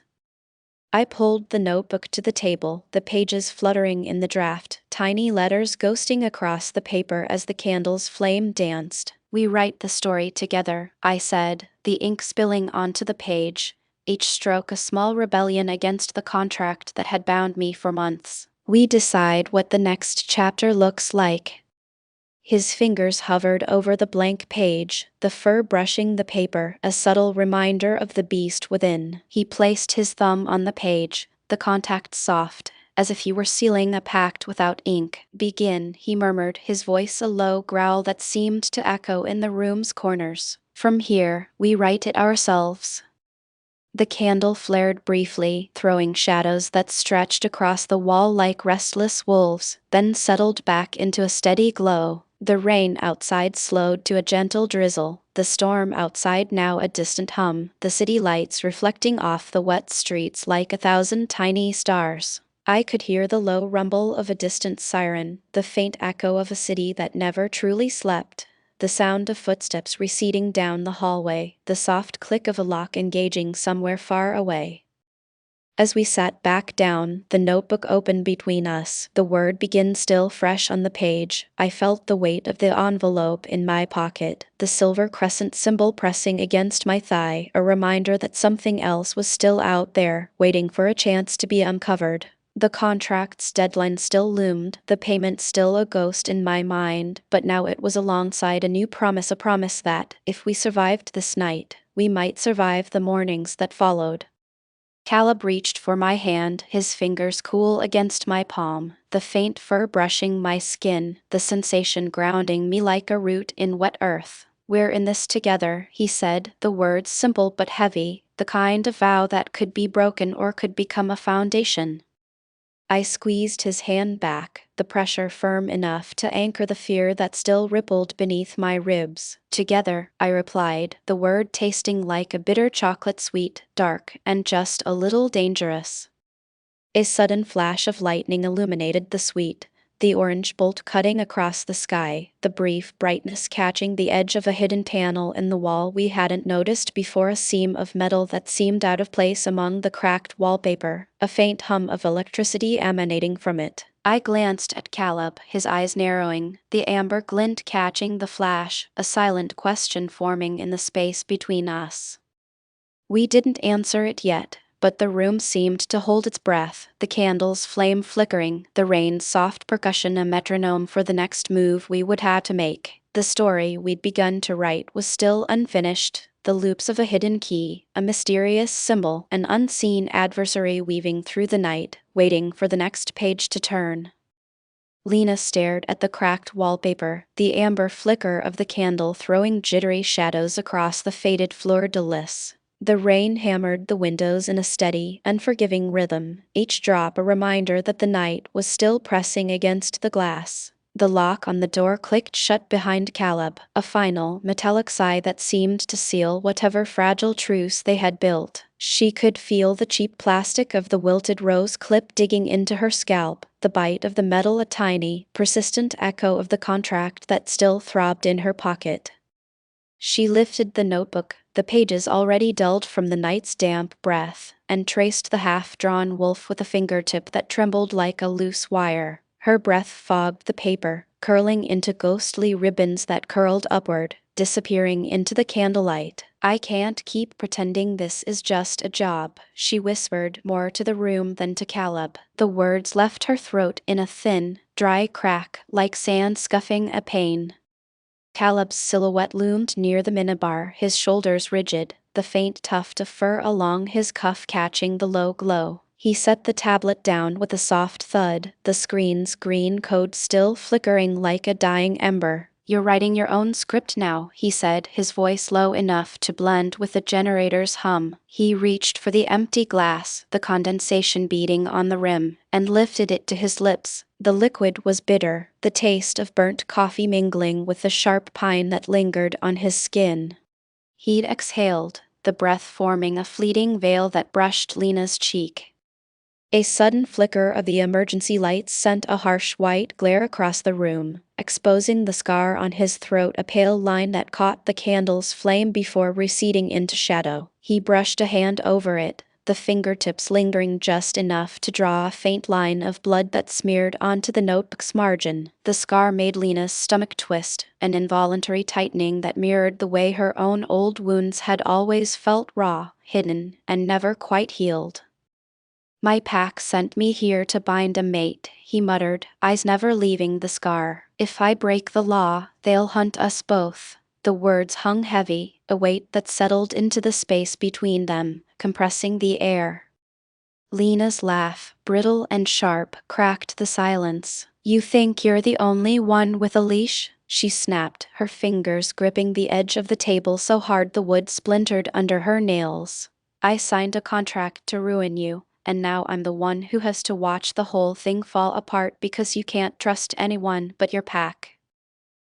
I pulled the notebook to the table, the pages fluttering in the draft, tiny letters ghosting across the paper as the candle's flame danced. We write the story together, I said, the ink spilling onto the page, each stroke a small rebellion against the contract that had bound me for months. We decide what the next chapter looks like. His fingers hovered over the blank page, the fur brushing the paper, a subtle reminder of the beast within. He placed his thumb on the page, the contact soft, as if he were sealing a pact without ink. Begin, he murmured, his voice a low growl that seemed to echo in the room's corners. From here, we write it ourselves. The candle flared briefly, throwing shadows that stretched across the wall like restless wolves, then settled back into a steady glow. The rain outside slowed to a gentle drizzle, the storm outside now a distant hum, the city lights reflecting off the wet streets like 1,000 tiny stars. I could hear the low rumble of a distant siren, the faint echo of a city that never truly slept. The sound of footsteps receding down the hallway, the soft click of a lock engaging somewhere far away. As we sat back down, the notebook open between us, the word begin still fresh on the page. I felt the weight of the envelope in my pocket, the silver crescent symbol pressing against my thigh, a reminder that something else was still out there, waiting for a chance to be uncovered. The contract's deadline still loomed, the payment still a ghost in my mind, but now it was alongside a new promise, a promise that, if we survived this night, we might survive the mornings that followed. Caleb reached for my hand, his fingers cool against my palm, the faint fur brushing my skin, the sensation grounding me like a root in wet earth. We're in this together, he said, the words simple but heavy, the kind of vow that could be broken or could become a foundation. I squeezed his hand back, the pressure firm enough to anchor the fear that still rippled beneath my ribs. Together, I replied, the word tasting like a bitter chocolate, sweet, dark, and just a little dangerous. A sudden flash of lightning illuminated the suite, the orange bolt cutting across the sky, the brief brightness catching the edge of a hidden panel in the wall we hadn't noticed before, a seam of metal that seemed out of place among the cracked wallpaper, a faint hum of electricity emanating from it. I glanced at Caleb, his eyes narrowing, the amber glint catching the flash, a silent question forming in the space between us. We didn't answer it yet, but the room seemed to hold its breath, the candle's flame flickering, the rain's soft percussion a metronome for the next move we would have to make. The story we'd begun to write was still unfinished, the loops of a hidden key, a mysterious symbol, an unseen adversary weaving through the night, waiting for the next page to turn. Lena stared at the cracked wallpaper, the amber flicker of the candle throwing jittery shadows across the faded fleur-de-lis. The rain hammered the windows in a steady, unforgiving rhythm, each drop a reminder that the night was still pressing against the glass. The lock on the door clicked shut behind Caleb, a final, metallic sigh that seemed to seal whatever fragile truce they had built. She could feel the cheap plastic of the wilted rose clip digging into her scalp, the bite of the metal a tiny, persistent echo of the contract that still throbbed in her pocket. She lifted the notebook, the pages already dulled from the night's damp breath, and traced the half-drawn wolf with a fingertip that trembled like a loose wire. Her breath fogged the paper, curling into ghostly ribbons that curled upward, disappearing into the candlelight. "I can't keep pretending this is just a job," she whispered, more to the room than to Caleb. The words left her throat in a thin, dry crack, like sand scuffing a pane. Caleb's silhouette loomed near the minibar, his shoulders rigid, the faint tuft of fur along his cuff catching the low glow. He set the tablet down with a soft thud, the screen's green code still flickering like a dying ember. "You're writing your own script now," he said, his voice low enough to blend with the generator's hum. He reached for the empty glass, the condensation beating on the rim, and lifted it to his lips. The liquid was bitter, the taste of burnt coffee mingling with the sharp pine that lingered on his skin. He'd exhaled, the breath forming a fleeting veil that brushed Lena's cheek. A sudden flicker of the emergency lights sent a harsh white glare across the room, exposing the scar on his throat, a pale line that caught the candle's flame before receding into shadow. He brushed a hand over it, the fingertips lingering just enough to draw a faint line of blood that smeared onto the notebook's margin. The scar made Lena's stomach twist, an involuntary tightening that mirrored the way her own old wounds had always felt, raw, hidden, and never quite healed. "My pack sent me here to bind a mate," he muttered, eyes never leaving the scar. "If I break the law, they'll hunt us both." The words hung heavy, a weight that settled into the space between them, compressing the air. Lena's laugh, brittle and sharp, cracked the silence. "You think you're the only one with a leash?" she snapped, her fingers gripping the edge of the table so hard the wood splintered under her nails. "I signed a contract to ruin you, and now I'm the one who has to watch the whole thing fall apart because you can't trust anyone but your pack."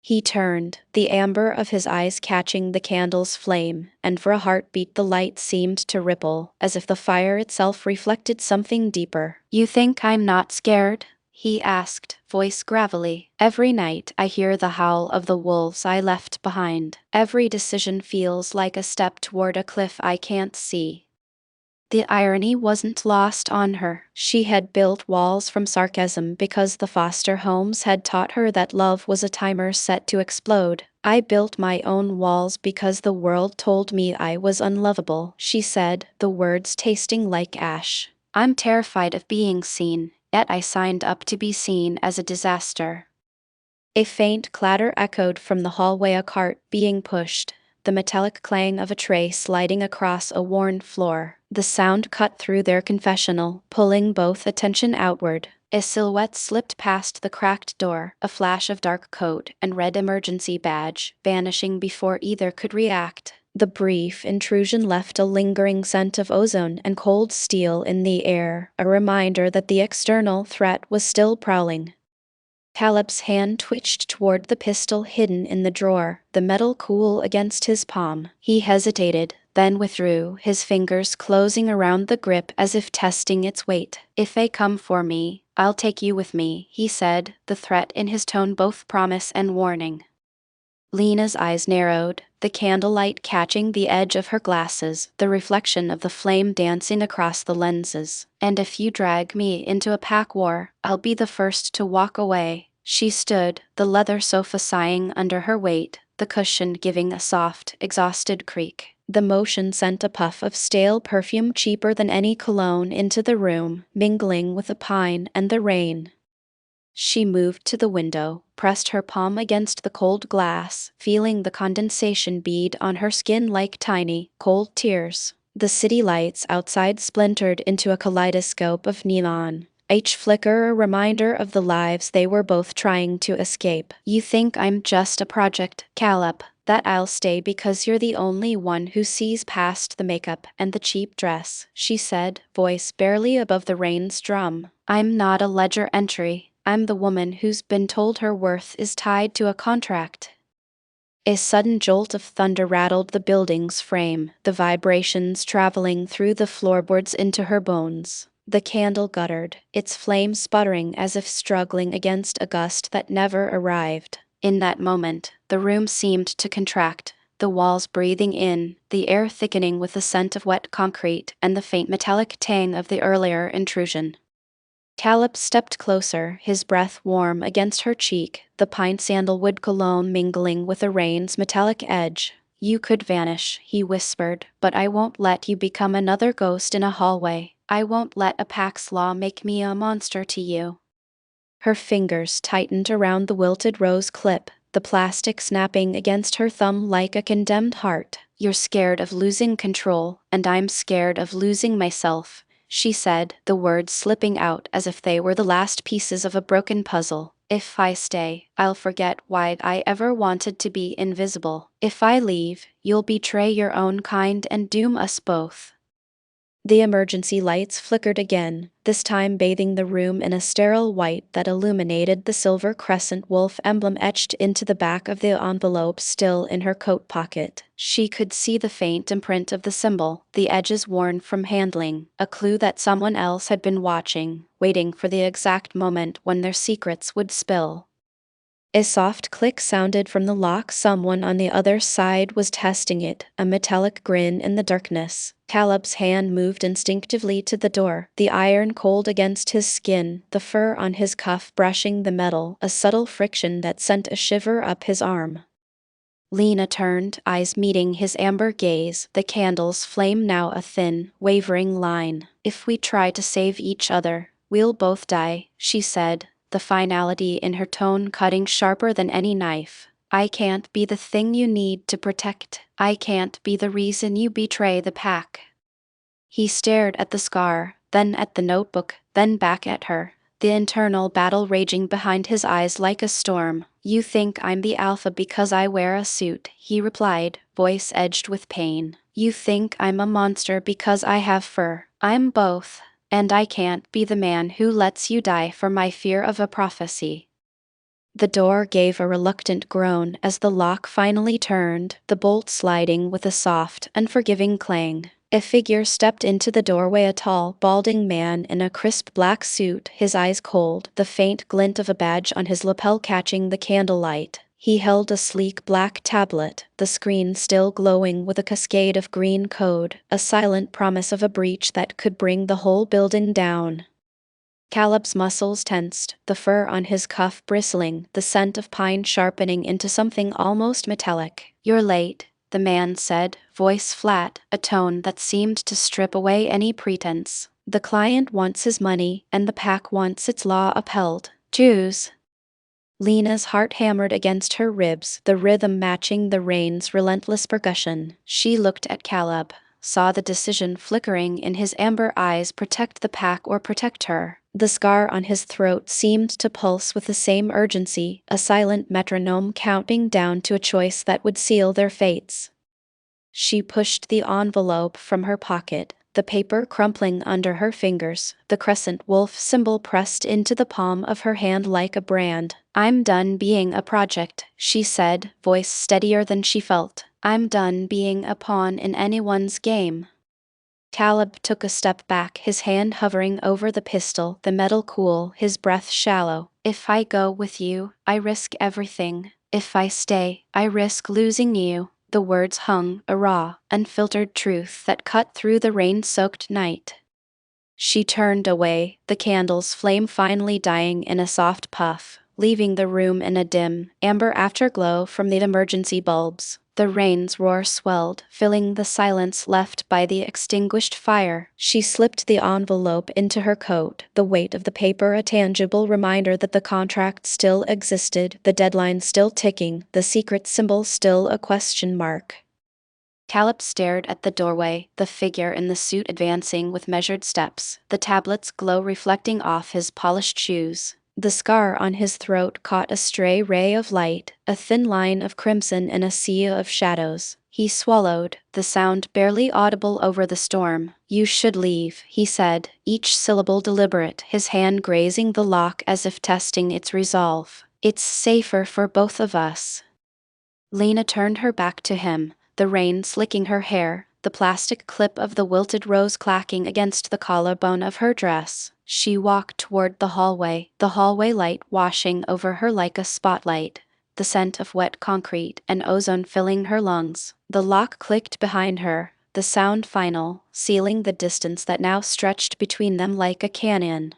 He turned, the amber of his eyes catching the candle's flame, and for a heartbeat the light seemed to ripple, as if the fire itself reflected something deeper. "You think I'm not scared?" he asked, voice gravelly. "Every night I hear the howl of the wolves I left behind. Every decision feels like a step toward a cliff I can't see." The irony wasn't lost on her. She had built walls from sarcasm because the foster homes had taught her that love was a timer set to explode. "I built my own walls because the world told me I was unlovable," she said, the words tasting like ash. "I'm terrified of being seen, yet I signed up to be seen as a disaster." A faint clatter echoed from the hallway, a cart being pushed, the metallic clang of a tray sliding across a worn floor. The sound cut through their confessional, pulling both attention outward. A silhouette slipped past the cracked door, a flash of dark coat and red emergency badge, vanishing before either could react. The brief intrusion left a lingering scent of ozone and cold steel in the air, a reminder that the external threat was still prowling. Caleb's hand twitched toward the pistol hidden in the drawer, the metal cool against his palm. He hesitated, then withdrew, his fingers closing around the grip as if testing its weight. "If they come for me, I'll take you with me," he said, the threat in his tone both promise and warning. Lena's eyes narrowed, the candlelight catching the edge of her glasses, the reflection of the flame dancing across the lenses. "And if you drag me into a pack war, I'll be the first to walk away." She stood, the leather sofa sighing under her weight, the cushion giving a soft, exhausted creak. The motion sent a puff of stale perfume cheaper than any cologne into the room, mingling with the pine and the rain. She moved to the window, pressed her palm against the cold glass, feeling the condensation bead on her skin like tiny, cold tears. The city lights outside splintered into a kaleidoscope of neon, each flicker a reminder of the lives they were both trying to escape. You think I'm just a project, Caleb, that I'll stay because you're the only one who sees past the makeup and the cheap dress, she said, voice barely above the rain's drum. I'm not a ledger entry. I'm the woman who's been told her worth is tied to a contract. A sudden jolt of thunder rattled the building's frame, the vibrations traveling through the floorboards into her bones. The candle guttered, its flame sputtering as if struggling against a gust that never arrived. In that moment, the room seemed to contract, the walls breathing in, the air thickening with the scent of wet concrete and the faint metallic tang of the earlier intrusion. Caleb stepped closer, his breath warm against her cheek, the pine sandalwood cologne mingling with the rain's metallic edge. You could vanish, he whispered, but I won't let you become another ghost in a hallway. I won't let a Pax law make me a monster to you. Her fingers tightened around the wilted rose clip, the plastic snapping against her thumb like a condemned heart. You're scared of losing control, and I'm scared of losing myself, she said, the words slipping out as if they were the last pieces of a broken puzzle. If I stay, I'll forget why I ever wanted to be invisible. If I leave, you'll betray your own kind and doom us both. The emergency lights flickered again, this time bathing the room in a sterile white that illuminated the silver crescent wolf emblem etched into the back of the envelope still in her coat pocket. She could see the faint imprint of the symbol, the edges worn from handling, a clue that someone else had been watching, waiting for the exact moment when their secrets would spill. A soft click sounded from the lock. Someone on the other side was testing it, a metallic grin in the darkness. Caleb's hand moved instinctively to the door, the iron cold against his skin, the fur on his cuff brushing the metal, a subtle friction that sent a shiver up his arm. Lena turned, eyes meeting his amber gaze, the candle's flame now a thin, wavering line. If we try to save each other, we'll both die, she said, the finality in her tone cutting sharper than any knife. I can't be the thing you need to protect. I can't be the reason you betray the pack. He stared at the scar, then at the notebook, then back at her, the internal battle raging behind his eyes like a storm. You think I'm the alpha because I wear a suit, he replied, voice edged with pain. You think I'm a monster because I have fur. I'm both. And I can't be the man who lets you die for my fear of a prophecy. The door gave a reluctant groan as the lock finally turned, the bolt sliding with a soft, unforgiving clang. A figure stepped into the doorway, a tall, balding man in a crisp black suit, his eyes cold, the faint glint of a badge on his lapel catching the candlelight. He held a sleek black tablet, the screen still glowing with a cascade of green code, a silent promise of a breach that could bring the whole building down. Caleb's muscles tensed, the fur on his cuff bristling, the scent of pine sharpening into something almost metallic. You're late, the man said, voice flat, a tone that seemed to strip away any pretense. The client wants his money, and the pack wants its law upheld. Choose. Lena's heart hammered against her ribs, the rhythm matching the rain's relentless percussion. She looked at Caleb, saw the decision flickering in his amber eyes, protect the pack or protect her. The scar on his throat seemed to pulse with the same urgency, a silent metronome counting down to a choice that would seal their fates. She pushed the envelope from her pocket, the paper crumpling under her fingers, the crescent wolf symbol pressed into the palm of her hand like a brand. I'm done being a project, she said, voice steadier than she felt. I'm done being a pawn in anyone's game. Caleb took a step back, his hand hovering over the pistol, the metal cool, his breath shallow. If I go with you, I risk everything. If I stay, I risk losing you. The words hung, a raw, unfiltered truth that cut through the rain-soaked night. She turned away, the candle's flame finally dying in a soft puff, leaving the room in a dim, amber afterglow from the emergency bulbs. The rain's roar swelled, filling the silence left by the extinguished fire. She slipped the envelope into her coat, the weight of the paper a tangible reminder that the contract still existed, the deadline still ticking, the secret symbol still a question mark. Caleb stared at the doorway, the figure in the suit advancing with measured steps, the tablet's glow reflecting off his polished shoes. The scar on his throat caught a stray ray of light, a thin line of crimson in a sea of shadows. He swallowed, the sound barely audible over the storm. "You should leave," he said, each syllable deliberate, his hand grazing the lock as if testing its resolve. "It's safer for both of us." Lena turned her back to him, the rain slicking her hair, the plastic clip of the wilted rose clacking against the collarbone of her dress. She walked toward the hallway light washing over her like a spotlight, the scent of wet concrete and ozone filling her lungs. The lock clicked behind her, the sound final, sealing the distance that now stretched between them like a canyon.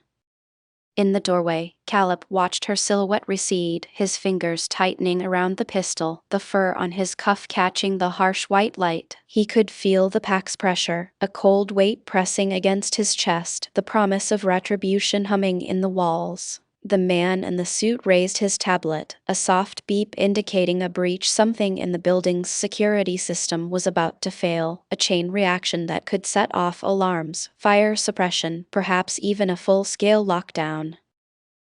In the doorway, Caleb watched her silhouette recede, his fingers tightening around the pistol, the fur on his cuff catching the harsh white light. He could feel the pack's pressure, a cold weight pressing against his chest, the promise of retribution humming in the walls. The man in the suit raised his tablet, a soft beep indicating a breach. Something in the building's security system was about to fail, a chain reaction that could set off alarms, fire suppression, perhaps even a full-scale lockdown.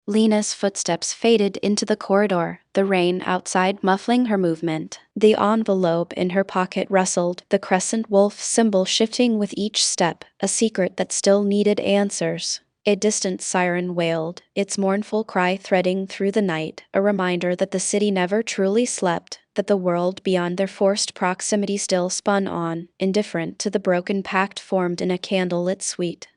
Lena's footsteps faded into the corridor, the rain outside muffling her movement. The envelope in her pocket rustled, the crescent wolf symbol shifting with each step, a secret that still needed answers. A distant siren wailed, its mournful cry threading through the night, a reminder that the city never truly slept, that the world beyond their forced proximity still spun on, indifferent to the broken pact formed in a candlelit suite.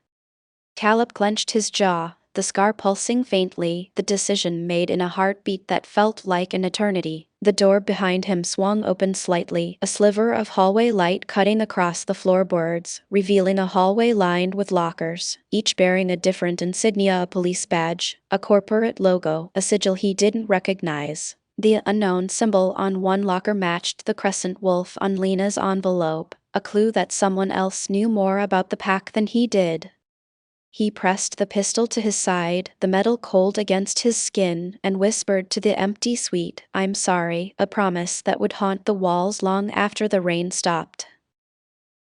Caleb clenched his jaw, the scar pulsing faintly, the decision made in a heartbeat that felt like an eternity. The door behind him swung open slightly, a sliver of hallway light cutting across the floorboards, revealing a hallway lined with lockers, each bearing a different insignia, a police badge, a corporate logo, a sigil he didn't recognize. The unknown symbol on one locker matched the crescent wolf on Lena's envelope, a clue that someone else knew more about the pack than he did. He pressed the pistol to his side, the metal cold against his skin, and whispered to the empty suite, "I'm sorry," a promise that would haunt the walls long after the rain stopped.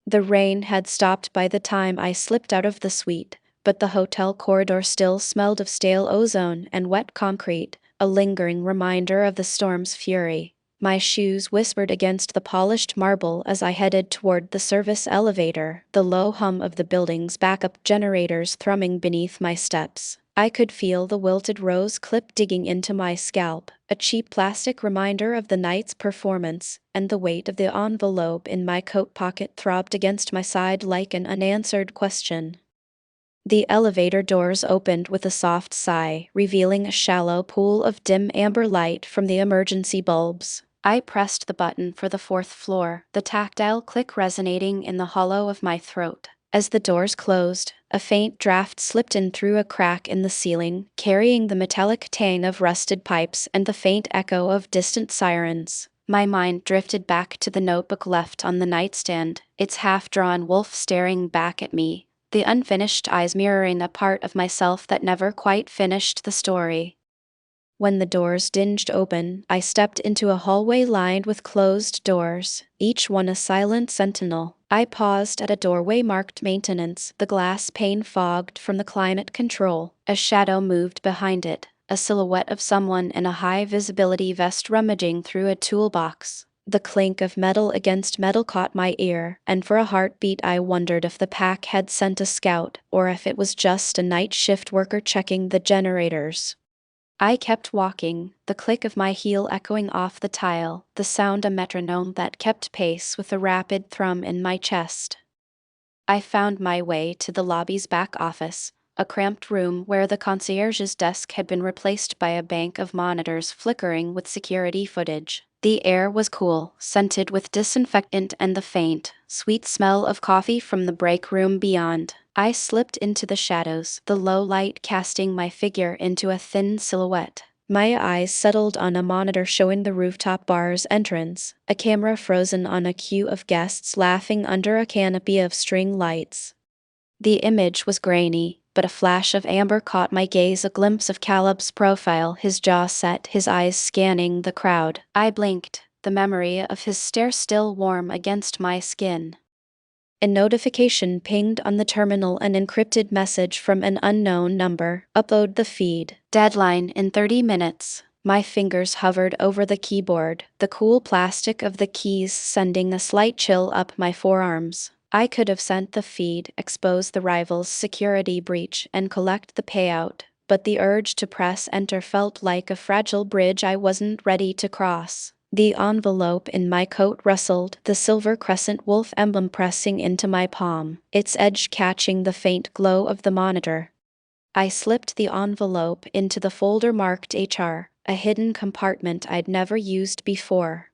The rain had stopped by the time I slipped out of the suite, but the hotel corridor still smelled of stale ozone and wet concrete, a lingering reminder of the storm's fury. My shoes whispered against the polished marble as I headed toward the service elevator, the low hum of the building's backup generators thrumming beneath my steps. I could feel the wilted rose clip digging into my scalp, a cheap plastic reminder of the night's performance, and the weight of the envelope in my coat pocket throbbed against my side like an unanswered question. The elevator doors opened with a soft sigh, revealing a shallow pool of dim amber light from the emergency bulbs. I pressed the button for the 4th floor, the tactile click resonating in the hollow of my throat. As the doors closed, a faint draft slipped in through a crack in the ceiling, carrying the metallic tang of rusted pipes and the faint echo of distant sirens. My mind drifted back to the notebook left on the nightstand, its half-drawn wolf staring back at me, the unfinished eyes mirroring a part of myself that never quite finished the story. When the doors dinged open, I stepped into a hallway lined with closed doors, each one a silent sentinel. I paused at a doorway marked maintenance, the glass pane fogged from the climate control. A shadow moved behind it, a silhouette of someone in a high-visibility vest rummaging through a toolbox. The clink of metal against metal caught my ear, and for a heartbeat I wondered if the pack had sent a scout, or if it was just a night shift worker checking the generators. I kept walking, the click of my heel echoing off the tile, the sound a metronome that kept pace with the rapid thrum in my chest. I found my way to the lobby's back office, a cramped room where the concierge's desk had been replaced by a bank of monitors flickering with security footage. The air was cool, scented with disinfectant and the faint, sweet smell of coffee from the break room beyond. I slipped into the shadows, the low light casting my figure into a thin silhouette. My eyes settled on a monitor showing the rooftop bar's entrance, a camera frozen on a queue of guests laughing under a canopy of string lights. The image was grainy, but a flash of amber caught my gaze, a glimpse of Caleb's profile, his jaw set, his eyes scanning the crowd. I blinked, the memory of his stare still warm against my skin. A notification pinged on the terminal, an encrypted message from an unknown number. Upload the feed. Deadline in 30 minutes. My fingers hovered over the keyboard, the cool plastic of the keys sending a slight chill up my forearms. I could have sent the feed, expose the rival's security breach, and collect the payout, but the urge to press enter felt like a fragile bridge I wasn't ready to cross. The envelope in my coat rustled, the silver crescent wolf emblem pressing into my palm, its edge catching the faint glow of the monitor. I slipped the envelope into the folder marked HR, a hidden compartment I'd never used before.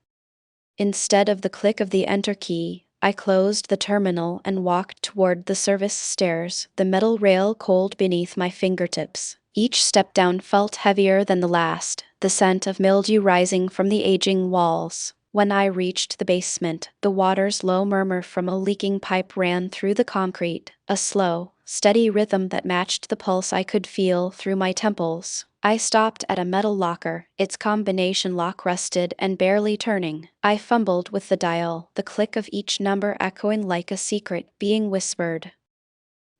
Instead of the click of the enter key, I closed the terminal and walked toward the service stairs, the metal rail cold beneath my fingertips. Each step down felt heavier than the last, the scent of mildew rising from the aging walls. When I reached the basement, the water's low murmur from a leaking pipe ran through the concrete, a slow, steady rhythm that matched the pulse I could feel through my temples. I stopped at a metal locker, its combination lock rusted and barely turning. I fumbled with the dial, the click of each number echoing like a secret being whispered.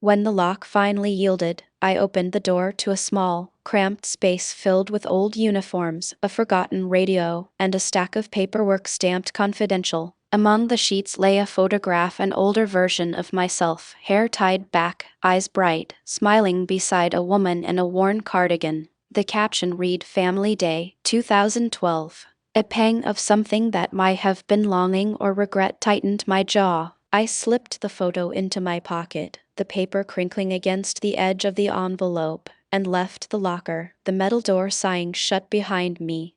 When the lock finally yielded, I opened the door to a small, cramped space filled with old uniforms, a forgotten radio, and a stack of paperwork stamped confidential. Among the sheets lay a photograph, an older version of myself, hair tied back, eyes bright, smiling beside a woman in a worn cardigan. The caption read Family Day, 2012. A pang of something that might have been longing or regret tightened my jaw. I slipped the photo into my pocket, the paper crinkling against the edge of the envelope, and left the locker, the metal door sighing shut behind me.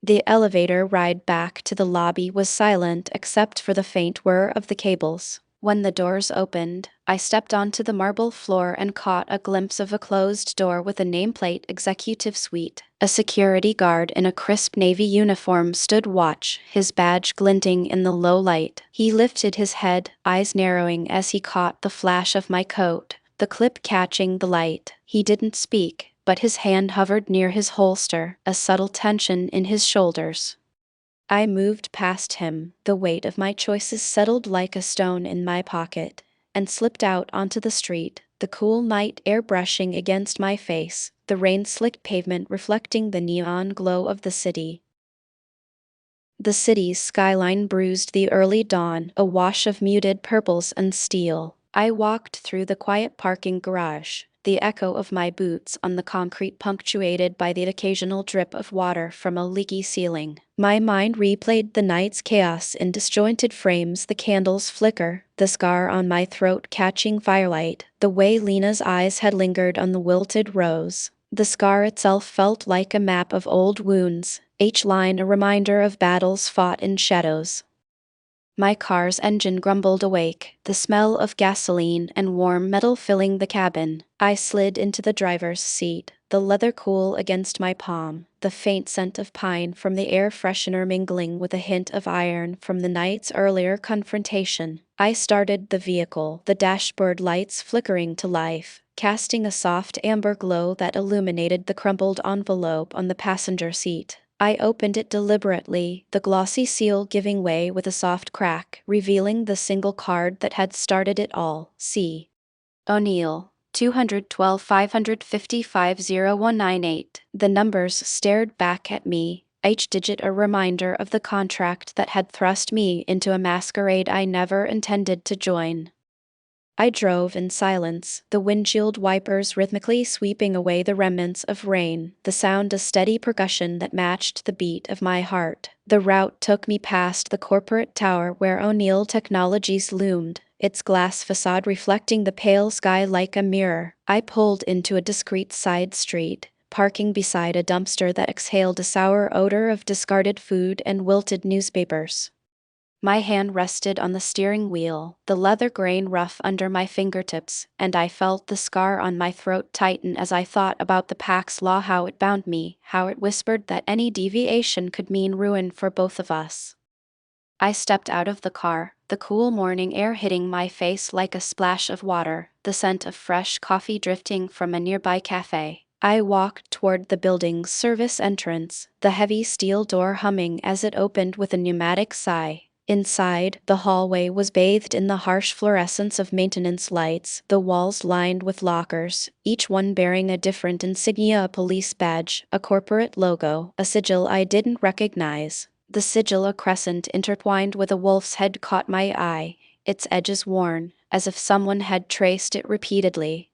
The elevator ride back to the lobby was silent except for the faint whir of the cables. When the doors opened, I stepped onto the marble floor and caught a glimpse of a closed door with a nameplate Executive Suite. A security guard in a crisp navy uniform stood watch, his badge glinting in the low light. He lifted his head, eyes narrowing as he caught the flash of my coat, the clip catching the light. He didn't speak, but his hand hovered near his holster, a subtle tension in his shoulders. I moved past him, the weight of my choices settled like a stone in my pocket, and slipped out onto the street, the cool night air brushing against my face, the rain-slicked pavement reflecting the neon glow of the city. The city's skyline bruised the early dawn, a wash of muted purples and steel. I walked through the quiet parking garage, the echo of my boots on the concrete punctuated by the occasional drip of water from a leaky ceiling. My mind replayed the night's chaos in disjointed frames, the candle's flicker, the scar on my throat catching firelight, the way Lena's eyes had lingered on the wilted rose. The scar itself felt like a map of old wounds, each line a reminder of battles fought in shadows. My car's engine grumbled awake, the smell of gasoline and warm metal filling the cabin. I slid into the driver's seat, the leather cool against my palm, the faint scent of pine from the air freshener mingling with a hint of iron from the night's earlier confrontation. I started the vehicle, the dashboard lights flickering to life, casting a soft amber glow that illuminated the crumpled envelope on the passenger seat. I opened it deliberately, the glossy seal giving way with a soft crack, revealing the single card that had started it all. C. O'Neill, 212 555 0198. The numbers stared back at me, each digit a reminder of the contract that had thrust me into a masquerade I never intended to join. I drove in silence, the windshield wipers rhythmically sweeping away the remnants of rain, the sound a steady percussion that matched the beat of my heart. The route took me past the corporate tower where O'Neill Technologies loomed, its glass facade reflecting the pale sky like a mirror. I pulled into a discreet side street, parking beside a dumpster that exhaled a sour odor of discarded food and wilted newspapers. My hand rested on the steering wheel, the leather grain rough under my fingertips, and I felt the scar on my throat tighten as I thought about the Pax law, how it bound me, how it whispered that any deviation could mean ruin for both of us. I stepped out of the car, the cool morning air hitting my face like a splash of water, the scent of fresh coffee drifting from a nearby cafe. I walked toward the building's service entrance, the heavy steel door humming as it opened with a pneumatic sigh. Inside, the hallway was bathed in the harsh fluorescence of maintenance lights, the walls lined with lockers, each one bearing a different insignia: a police badge, a corporate logo, a sigil I didn't recognize. The sigil, a crescent intertwined with a wolf's head, caught my eye, its edges worn, as if someone had traced it repeatedly.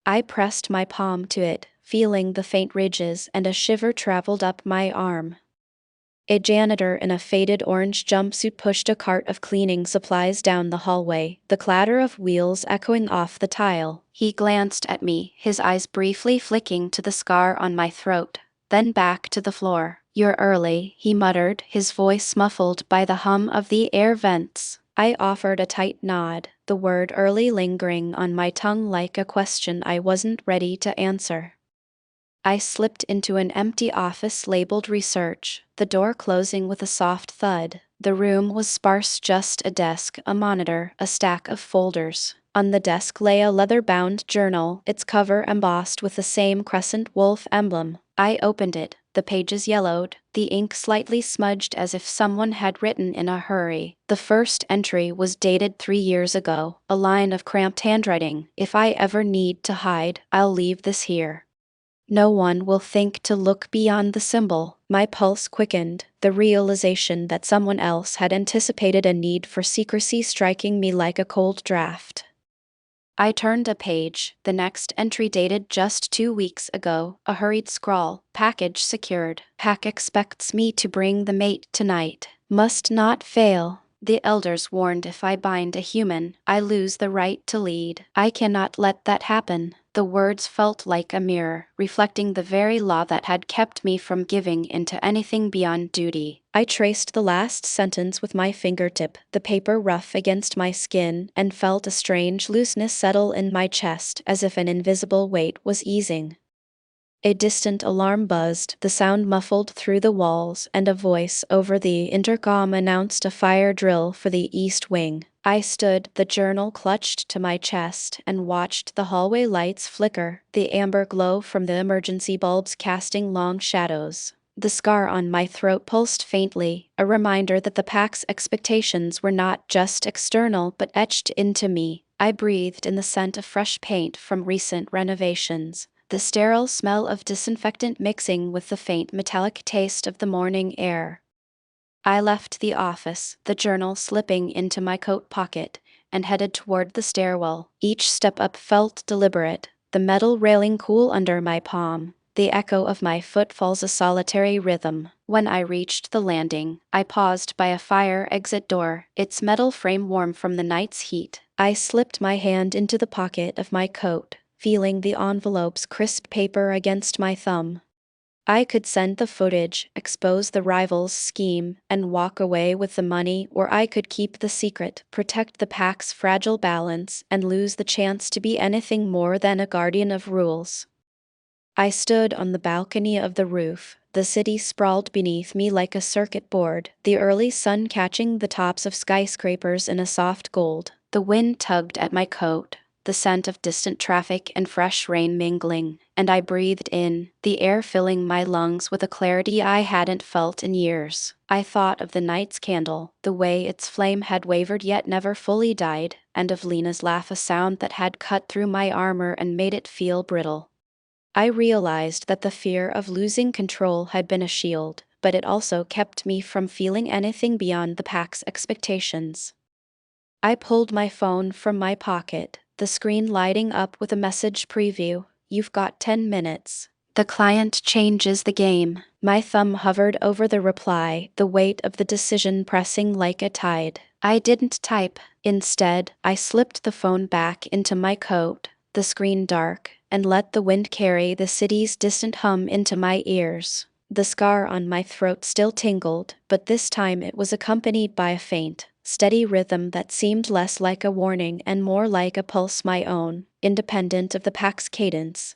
I pressed my palm to it, feeling the faint ridges, and a shiver traveled up my arm. A janitor in a faded orange jumpsuit pushed a cart of cleaning supplies down the hallway, the clatter of wheels echoing off the tile. He glanced at me, his eyes briefly flicking to the scar on my throat, then back to the floor. "You're early," he muttered, his voice muffled by the hum of the air vents. I offered a tight nod, the word early lingering on my tongue like a question I wasn't ready to answer. I slipped into an empty office labeled research, the door closing with a soft thud. The room was sparse: just a desk, a monitor, a stack of folders. On the desk lay a leather-bound journal, its cover embossed with the same crescent wolf emblem. I opened it, the pages yellowed, the ink slightly smudged as if someone had written in a hurry. The first entry was dated 3 years ago, a line of cramped handwriting: "If I ever need to hide, I'll leave this here. No one will think to look beyond the symbol." My pulse quickened, the realization that someone else had anticipated a need for secrecy striking me like a cold draft. I turned a page, the next entry dated just 2 weeks ago, a hurried scrawl: "Package secured. Pack expects me to bring the mate tonight. Must not fail. The elders warned if I bind a human, I lose the right to lead. I cannot let that happen." The words felt like a mirror, reflecting the very law that had kept me from giving into anything beyond duty. I traced the last sentence with my fingertip, the paper rough against my skin, and felt a strange looseness settle in my chest, as if an invisible weight was easing. A distant alarm buzzed, the sound muffled through the walls, and a voice over the intercom announced a fire drill for the East Wing. I stood, the journal clutched to my chest, and watched the hallway lights flicker, the amber glow from the emergency bulbs casting long shadows. The scar on my throat pulsed faintly, a reminder that the Pack's expectations were not just external but etched into me. I breathed in the scent of fresh paint from recent renovations, the sterile smell of disinfectant mixing with the faint metallic taste of the morning air. I left the office, the journal slipping into my coat pocket, and headed toward the stairwell. Each step up felt deliberate, the metal railing cool under my palm, the echo of my footfalls a solitary rhythm. When I reached the landing, I paused by a fire exit door, its metal frame warm from the night's heat. I slipped my hand into the pocket of my coat, feeling the envelope's crisp paper against my thumb. I could send the footage, expose the rival's scheme, and walk away with the money, or I could keep the secret, protect the Pack's fragile balance, and lose the chance to be anything more than a guardian of rules. I stood on the balcony of the roof, the city sprawled beneath me like a circuit board, the early sun catching the tops of skyscrapers in a soft gold. The wind tugged at my coat, the scent of distant traffic and fresh rain mingling, and I breathed in, the air filling my lungs with a clarity I hadn't felt in years. I thought of the night's candle, the way its flame had wavered yet never fully died, and of Lena's laugh, a sound that had cut through my armor and made it feel brittle. I realized that the fear of losing control had been a shield, but it also kept me from feeling anything beyond the Pack's expectations. I pulled my phone from my pocket, the screen lighting up with a message preview: "You've got 10 minutes. The client changes the game." My thumb hovered over the reply, the weight of the decision pressing like a tide. I didn't type. Instead, I slipped the phone back into my coat, the screen dark, and let the wind carry the city's distant hum into my ears. The scar on my throat still tingled, but this time it was accompanied by a faint, steady rhythm that seemed less like a warning and more like a pulse my own, independent of the pack's cadence.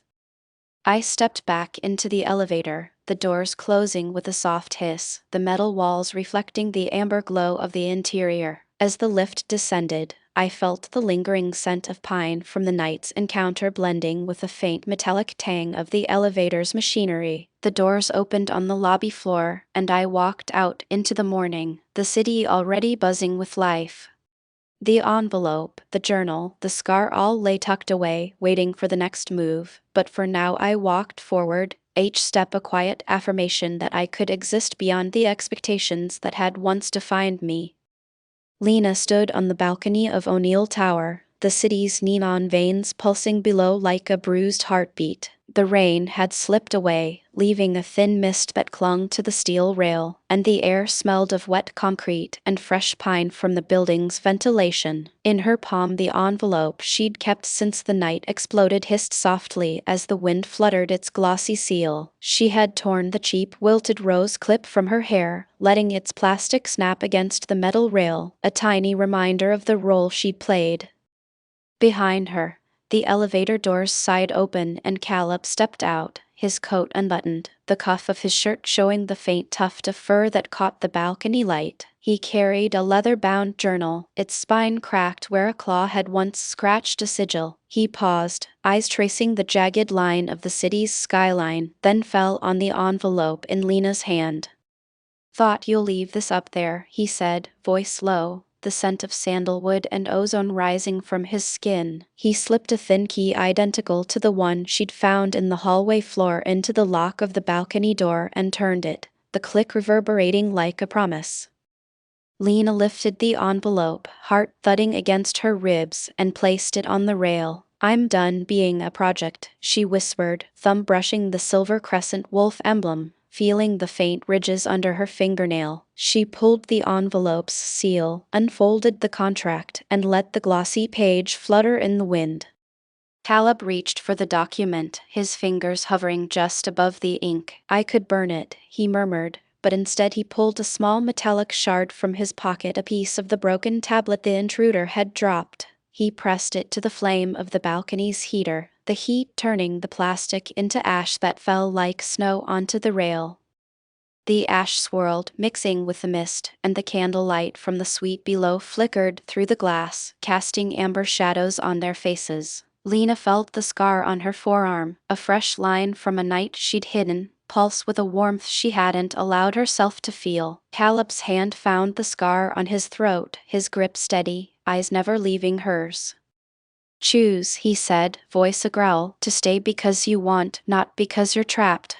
I stepped back into the elevator, the doors closing with a soft hiss, the metal walls reflecting the amber glow of the interior. As the lift descended, I felt the lingering scent of pine from the night's encounter blending with the faint metallic tang of the elevator's machinery. The doors opened on the lobby floor, and I walked out into the morning, the city already buzzing with life. The envelope, the journal, the scar all lay tucked away, waiting for the next move, but for now I walked forward, each step a quiet affirmation that I could exist beyond the expectations that had once defined me. Lena stood on the balcony of O'Neill Tower, the city's neon veins pulsing below like a bruised heartbeat. The rain had slipped away, leaving a thin mist that clung to the steel rail, and the air smelled of wet concrete and fresh pine from the building's ventilation. In her palm, the envelope she'd kept since the night exploded hissed softly as the wind fluttered its glossy seal. She had torn the cheap wilted rose clip from her hair, letting its plastic snap against the metal rail, a tiny reminder of the role she'd played. Behind her, the elevator doors sighed open and Caleb stepped out, his coat unbuttoned, the cuff of his shirt showing the faint tuft of fur that caught the balcony light. He carried a leather-bound journal, its spine cracked where a claw had once scratched a sigil. He paused, eyes tracing the jagged line of the city's skyline, then fell on the envelope in Lena's hand. "Thought you'll leave this up there," he said, voice low, the scent of sandalwood and ozone rising from his skin. He slipped a thin key identical to the one she'd found in the hallway floor into the lock of the balcony door and turned it, the click reverberating like a promise. Lena lifted the envelope, heart thudding against her ribs, and placed it on the rail. "I'm done being a project," she whispered, thumb brushing the silver crescent wolf emblem. Feeling the faint ridges under her fingernail, she pulled the envelope's seal, unfolded the contract, and let the glossy page flutter in the wind. Caleb reached for the document, his fingers hovering just above the ink. "I could burn it," he murmured, but instead he pulled a small metallic shard from his pocket, a piece of the broken tablet the intruder had dropped. He pressed it to the flame of the balcony's heater, the heat turning the plastic into ash that fell like snow onto the rail. The ash swirled, mixing with the mist, and the candlelight from the suite below flickered through the glass, casting amber shadows on their faces. Lena felt the scar on her forearm, a fresh line from a night she'd hidden, pulse with a warmth she hadn't allowed herself to feel. Caleb's hand found the scar on his throat, his grip steady, eyes never leaving hers. "Choose," he said, voice a growl, "to stay because you want, not because you're trapped."